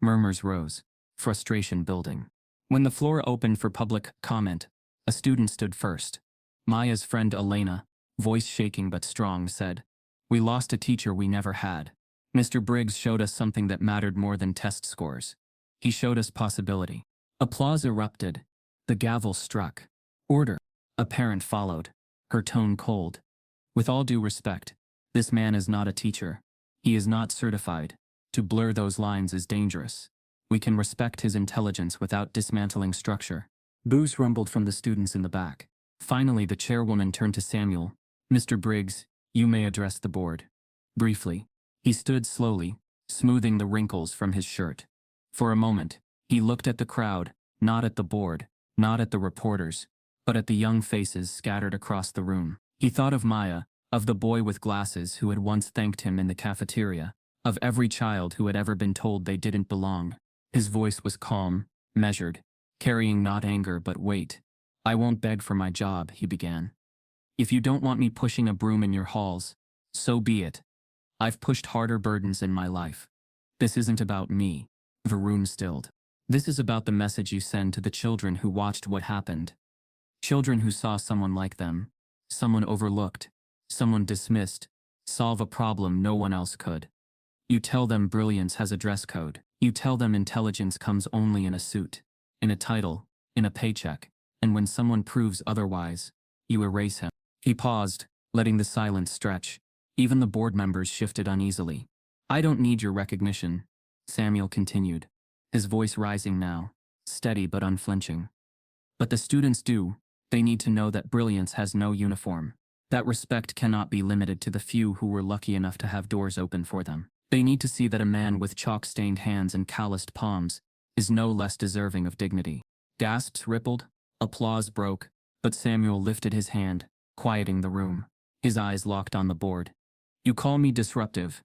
S1: Murmurs rose, frustration building. When the floor opened for public comment, a student stood first. Maya's friend Elena, voice shaking but strong, said, "We lost a teacher we never had. Mr. Briggs showed us something that mattered more than test scores. He showed us possibility." Applause erupted. The gavel struck. Order. A parent followed, her tone cold. With all due respect, this man is not a teacher. He is not certified. To blur those lines is dangerous. We can respect his intelligence without dismantling structure. Boos rumbled from the students in the back. Finally, the chairwoman turned to Samuel. Mr. Briggs, you may address the board. Briefly, he stood slowly, smoothing the wrinkles from his shirt. For a moment, he looked at the crowd, not at the board, not at the reporters, but at the young faces scattered across the room. He thought of Maya, of the boy with glasses who had once thanked him in the cafeteria, of every child who had ever been told they didn't belong. His voice was calm, measured, carrying not anger but weight. I won't beg for my job, he began. If you don't want me pushing a broom in your halls, so be it. I've pushed harder burdens in my life. This isn't about me. The room stilled. This is about the message you send to the children who watched what happened. Children who saw someone like them, someone overlooked, someone dismissed, solve a problem no one else could. You tell them brilliance has a dress code. You tell them intelligence comes only in a suit, in a title, in a paycheck, and when someone proves otherwise, you erase him. He paused, letting the silence stretch. Even the board members shifted uneasily. I don't need your recognition, Samuel continued, his voice rising now, steady but unflinching. But the students do. They need to know that brilliance has no uniform, that respect cannot be limited to the few who were lucky enough to have doors open for them. They need to see that a man with chalk-stained hands and calloused palms is no less deserving of dignity. Gasps rippled, applause broke, but Samuel lifted his hand, quieting the room. His eyes locked on the board. You call me disruptive,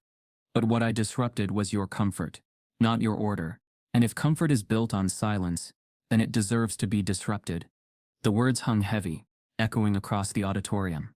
S1: but what I disrupted was your comfort, not your order. And if comfort is built on silence, then it deserves to be disrupted. The words hung heavy, echoing across the auditorium.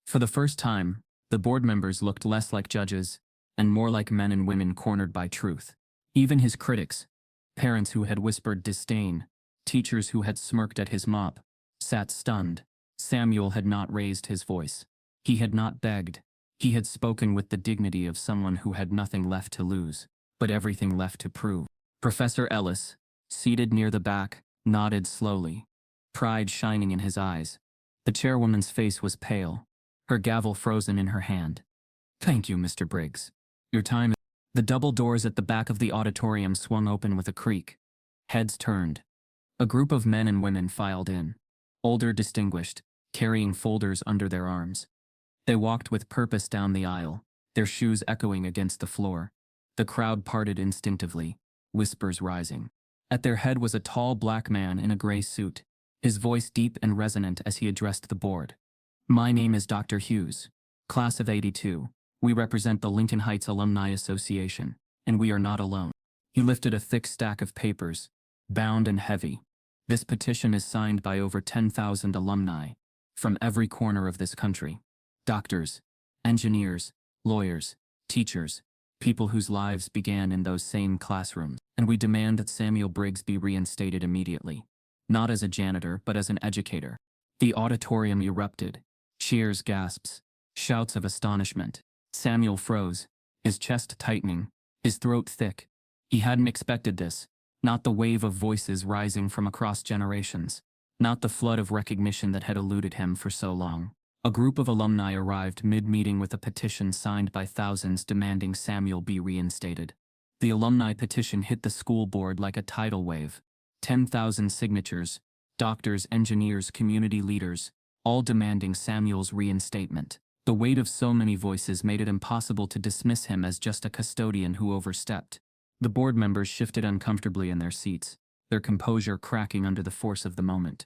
S1: For the first time, the board members looked less like judges and more like men and women cornered by truth. Even his critics, parents who had whispered disdain, teachers who had smirked at his mop, sat stunned. Samuel had not raised his voice. He had not begged. He had spoken with the dignity of someone who had nothing left to lose, but everything left to prove. Professor Ellis, seated near the back, nodded slowly, pride shining in his eyes. The chairwoman's face was pale, her gavel frozen in her hand. Thank you, Mr. Briggs. Your time is... The double doors at the back of the auditorium swung open with a creak. Heads turned. A group of men and women filed in, older, distinguished, carrying folders under their arms. They walked with purpose down the aisle, their shoes echoing against the floor. The crowd parted instinctively, whispers rising. At their head was a tall black man in a gray suit, his voice deep and resonant as he addressed the board. My name is Dr. Hughes, class of '82. We represent the Lincoln Heights Alumni Association, and we are not alone. He lifted a thick stack of papers, bound and heavy. This petition is signed by over 10,000 alumni from every corner of this country. Doctors, engineers, lawyers, teachers, people whose lives began in those same classrooms. And we demand that Samuel Briggs be reinstated immediately. Not as a janitor, but as an educator. The auditorium erupted. Cheers, gasps, shouts of astonishment. Samuel froze, his chest tightening, his throat thick. He hadn't expected this. Not the wave of voices rising from across generations. Not the flood of recognition that had eluded him for so long. A group of alumni arrived mid-meeting with a petition signed by thousands demanding Samuel be reinstated. The alumni petition hit the school board like a tidal wave. 10,000 signatures, doctors, engineers, community leaders, all demanding Samuel's reinstatement. The weight of so many voices made it impossible to dismiss him as just a custodian who overstepped. The board members shifted uncomfortably in their seats, their composure cracking under the force of the moment.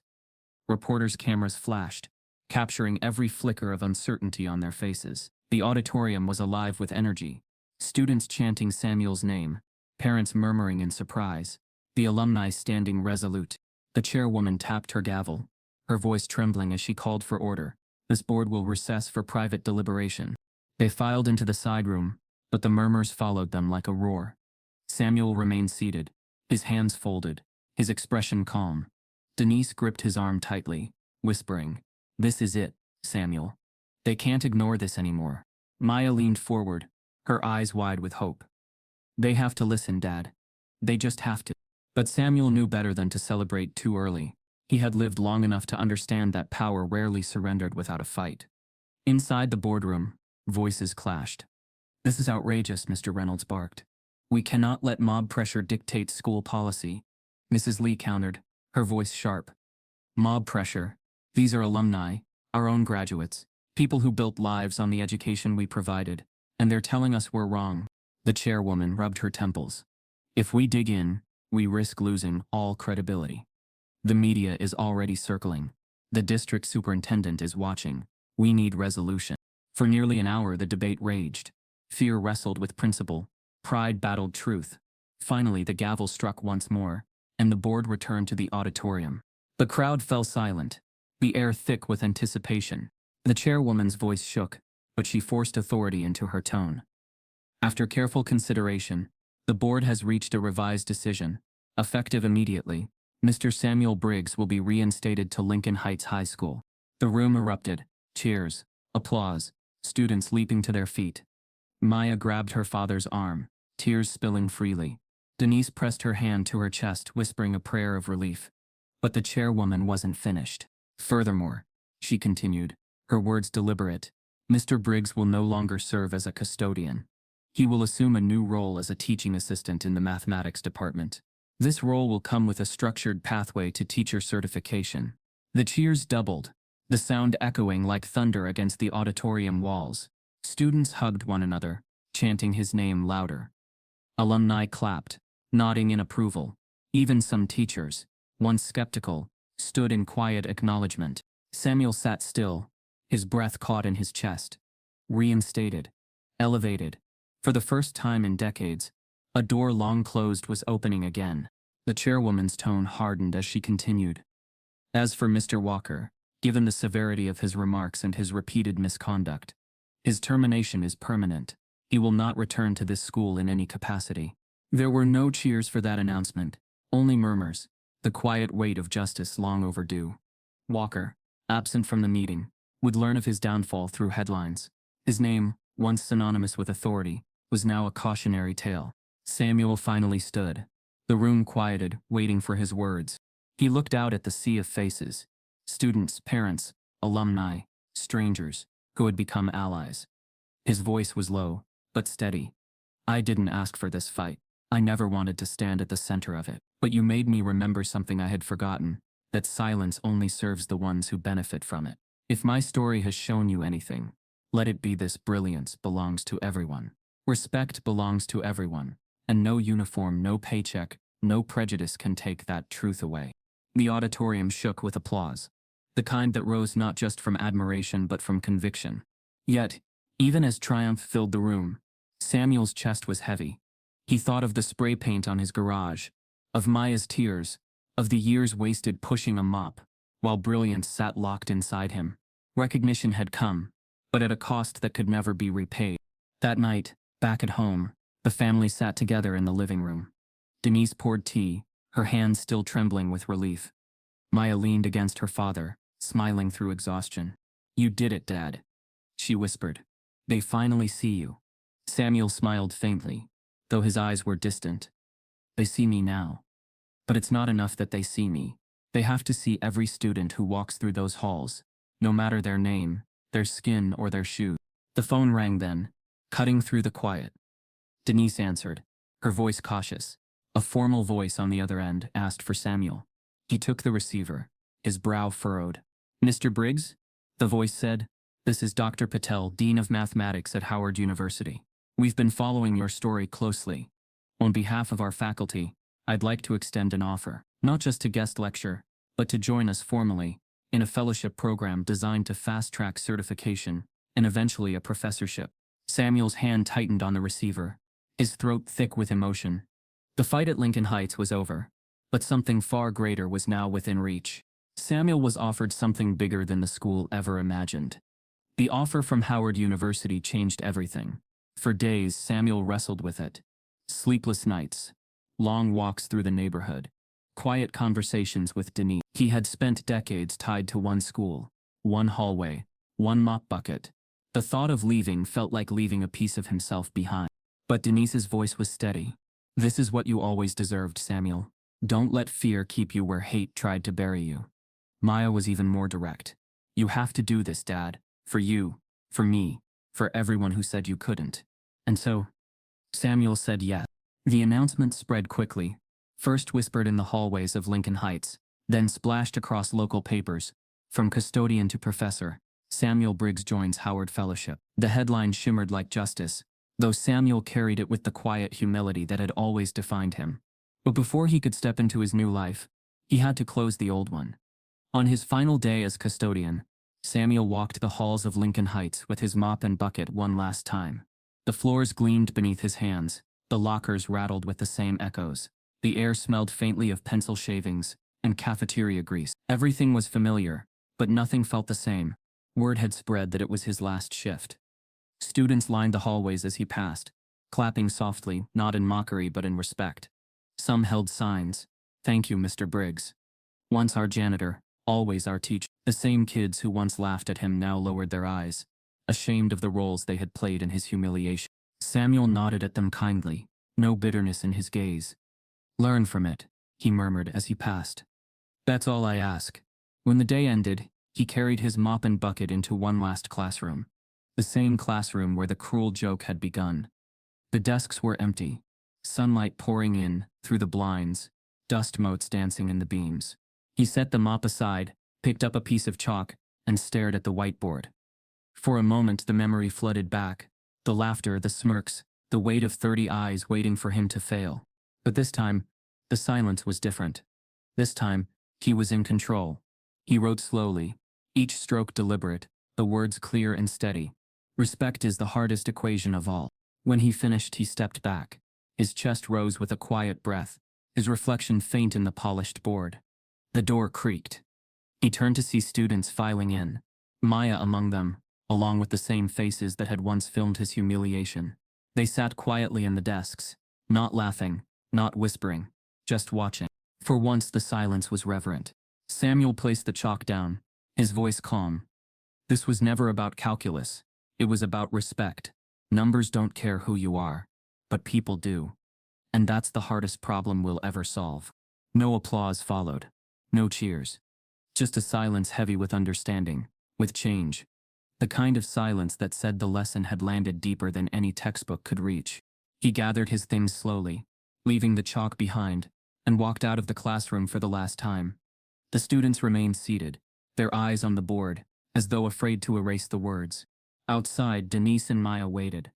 S1: Reporters' cameras flashed, capturing every flicker of uncertainty on their faces. The auditorium was alive with energy. Students chanting Samuel's name, parents murmuring in surprise, the alumni standing resolute. The chairwoman tapped her gavel, her voice trembling as she called for order. This board will recess for private deliberation. They filed into the side room, but the murmurs followed them like a roar. Samuel remained seated, his hands folded, his expression calm. Denise gripped his arm tightly, whispering, "This is it, Samuel. They can't ignore this anymore." Maya leaned forward, her eyes wide with hope. "They have to listen, Dad. They just have to." But Samuel knew better than to celebrate too early. He had lived long enough to understand that power rarely surrendered without a fight. Inside the boardroom, voices clashed. "This is outrageous," Mr. Reynolds barked. "We cannot let mob pressure dictate school policy." Mrs. Lee countered, her voice sharp. "Mob pressure? These are alumni, our own graduates, people who built lives on the education we provided, and they're telling us we're wrong." The chairwoman rubbed her temples. "If we dig in, we risk losing all credibility. The media is already circling. The district superintendent is watching. We need resolution." For nearly an hour the debate raged. Fear wrestled with principle. Pride battled truth. Finally the gavel struck once more, and the board returned to the auditorium. The crowd fell silent, the air thick with anticipation. The chairwoman's voice shook, but she forced authority into her tone. "After careful consideration, the board has reached a revised decision, effective immediately. Mr. Samuel Briggs will be reinstated to Lincoln Heights High School." The room erupted. Cheers, applause, students leaping to their feet. Maya grabbed her father's arm, tears spilling freely. Denise pressed her hand to her chest, whispering a prayer of relief. But the chairwoman wasn't finished. "Furthermore," she continued, her words deliberate, "Mr. Briggs will no longer serve as a custodian. He will assume a new role as a teaching assistant in the mathematics department. This role will come with a structured pathway to teacher certification." The cheers doubled, the sound echoing like thunder against the auditorium walls. Students hugged one another, chanting his name louder. Alumni clapped, nodding in approval. Even some teachers, once skeptical, stood in quiet acknowledgement. Samuel sat still, his breath caught in his chest. Reinstated, elevated. For the first time in decades, a door long closed was opening again. The chairwoman's tone hardened as she continued. "As for Mr. Walker, given the severity of his remarks and his repeated misconduct, his termination is permanent. He will not return to this school in any capacity." There were no cheers for that announcement, only murmurs, the quiet weight of justice long overdue. Walker, absent from the meeting, would learn of his downfall through headlines. His name, once synonymous with authority, was now a cautionary tale. Samuel finally stood. The room quieted, waiting for his words. He looked out at the sea of faces. Students, parents, alumni, strangers, who had become allies. His voice was low, but steady. "I didn't ask for this fight. I never wanted to stand at the center of it. But you made me remember something I had forgotten, that silence only serves the ones who benefit from it. If my story has shown you anything, let it be this: brilliance belongs to everyone. Respect belongs to everyone. And no uniform, no paycheck, no prejudice can take that truth away." The auditorium shook with applause, the kind that rose not just from admiration but from conviction. Yet, even as triumph filled the room, Samuel's chest was heavy. He thought of the spray paint on his garage, of Maya's tears, of the years wasted pushing a mop, while brilliance sat locked inside him. Recognition had come, but at a cost that could never be repaid. That night, back at home, the family sat together in the living room. Denise poured tea, her hands still trembling with relief. Maya leaned against her father, smiling through exhaustion. "You did it, Dad," she whispered. "They finally see you." Samuel smiled faintly, though his eyes were distant. "They see me now. But it's not enough that they see me. They have to see every student who walks through those halls, no matter their name, their skin, or their shoes." The phone rang then, cutting through the quiet. Denise answered, her voice cautious. A formal voice on the other end asked for Samuel. He took the receiver, his brow furrowed. "Mr. Briggs?" the voice said. "This is Dr. Patel, Dean of Mathematics at Howard University. We've been following your story closely. On behalf of our faculty, I'd like to extend an offer, not just to guest lecture, but to join us formally in a fellowship program designed to fast-track certification and eventually a professorship." Samuel's hand tightened on the receiver, his throat thick with emotion. The fight at Lincoln Heights was over, but something far greater was now within reach. Samuel was offered something bigger than the school ever imagined. The offer from Howard University changed everything. For days, Samuel wrestled with it. Sleepless nights, long walks through the neighborhood, quiet conversations with Denise. He had spent decades tied to one school, one hallway, one mop bucket. The thought of leaving felt like leaving a piece of himself behind. But Denise's voice was steady. "This is what you always deserved, Samuel. Don't let fear keep you where hate tried to bury you. Maya was even more direct. You have to do this, Dad. For you, for me, for everyone who said you couldn't. And so, Samuel said yes. The announcement spread quickly, first whispered in the hallways of Lincoln Heights, then splashed across local papers. From custodian to professor, Samuel Briggs joins Howard Fellowship. The headline shimmered like justice, though Samuel carried it with the quiet humility that had always defined him. But before he could step into his new life, he had to close the old one. On his final day as custodian, Samuel walked the halls of Lincoln Heights with his mop and bucket one last time. The floors gleamed beneath his hands, the lockers rattled with the same echoes. The air smelled faintly of pencil shavings and cafeteria grease. Everything was familiar, but nothing felt the same. Word had spread that it was his last shift. Students lined the hallways as he passed, clapping softly, not in mockery but in respect. Some held signs, "Thank you, Mr. Briggs. Once our janitor, always our teacher." The same kids who once laughed at him now lowered their eyes, ashamed of the roles they had played in his humiliation. Samuel nodded at them kindly, no bitterness in his gaze. "Learn from it," he murmured as he passed. "That's all I ask." When the day ended, he carried his mop and bucket into one last classroom. The same classroom where the cruel joke had begun. The desks were empty, sunlight pouring in through the blinds, dust motes dancing in the beams. He set the mop aside, picked up a piece of chalk, and stared at the whiteboard. For a moment the memory flooded back, the laughter, the smirks, the weight of 30 eyes waiting for him to fail. But this time, the silence was different. This time, he was in control. He wrote slowly, each stroke deliberate, the words clear and steady. Respect is the hardest equation of all. When he finished, he stepped back. His chest rose with a quiet breath, his reflection faint in the polished board. The door creaked. He turned to see students filing in, Maya among them, along with the same faces that had once filmed his humiliation. They sat quietly in the desks, not laughing, not whispering, just watching. For once the silence was reverent. Samuel placed the chalk down, his voice calm. This was never about calculus. It was about respect. Numbers don't care who you are, but people do. And that's the hardest problem we'll ever solve. No applause followed. No cheers. Just a silence heavy with understanding, with change. The kind of silence that said the lesson had landed deeper than any textbook could reach. He gathered his things slowly, leaving the chalk behind, and walked out of the classroom for the last time. The students remained seated, their eyes on the board, as though afraid to erase the words. Outside, Denise and Maya waited.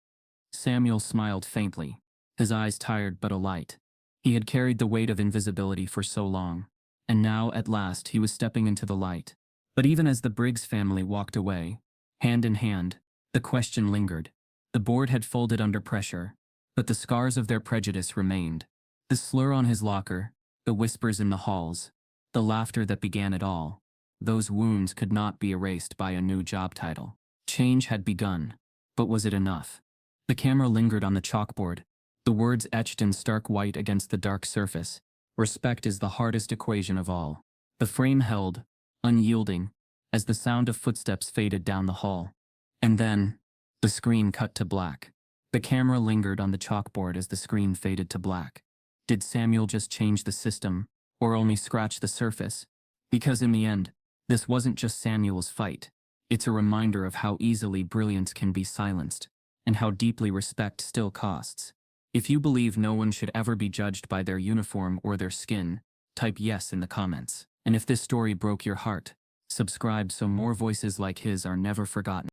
S1: Samuel smiled faintly, his eyes tired but alight. He had carried the weight of invisibility for so long, and now, at last, he was stepping into the light. But even as the Briggs family walked away, hand in hand, the question lingered. The board had folded under pressure, but the scars of their prejudice remained. The slur on his locker, the whispers in the halls, the laughter that began it all. Those wounds could not be erased by a new job title. Change had begun, but was it enough? The camera lingered on the chalkboard, the words etched in stark white against the dark surface. Respect is the hardest equation of all. The frame held, unyielding, as the sound of footsteps faded down the hall. And then, the screen cut to black. The camera lingered on the chalkboard as the screen faded to black. Did Samuel just change the system, or only scratch the surface? Because in the end, this wasn't just Samuel's fight. It's a reminder of how easily brilliance can be silenced, and how deeply respect still costs. If you believe no one should ever be judged by their uniform or their skin, type yes in the comments. And if this story broke your heart, subscribe so more voices like his are never forgotten.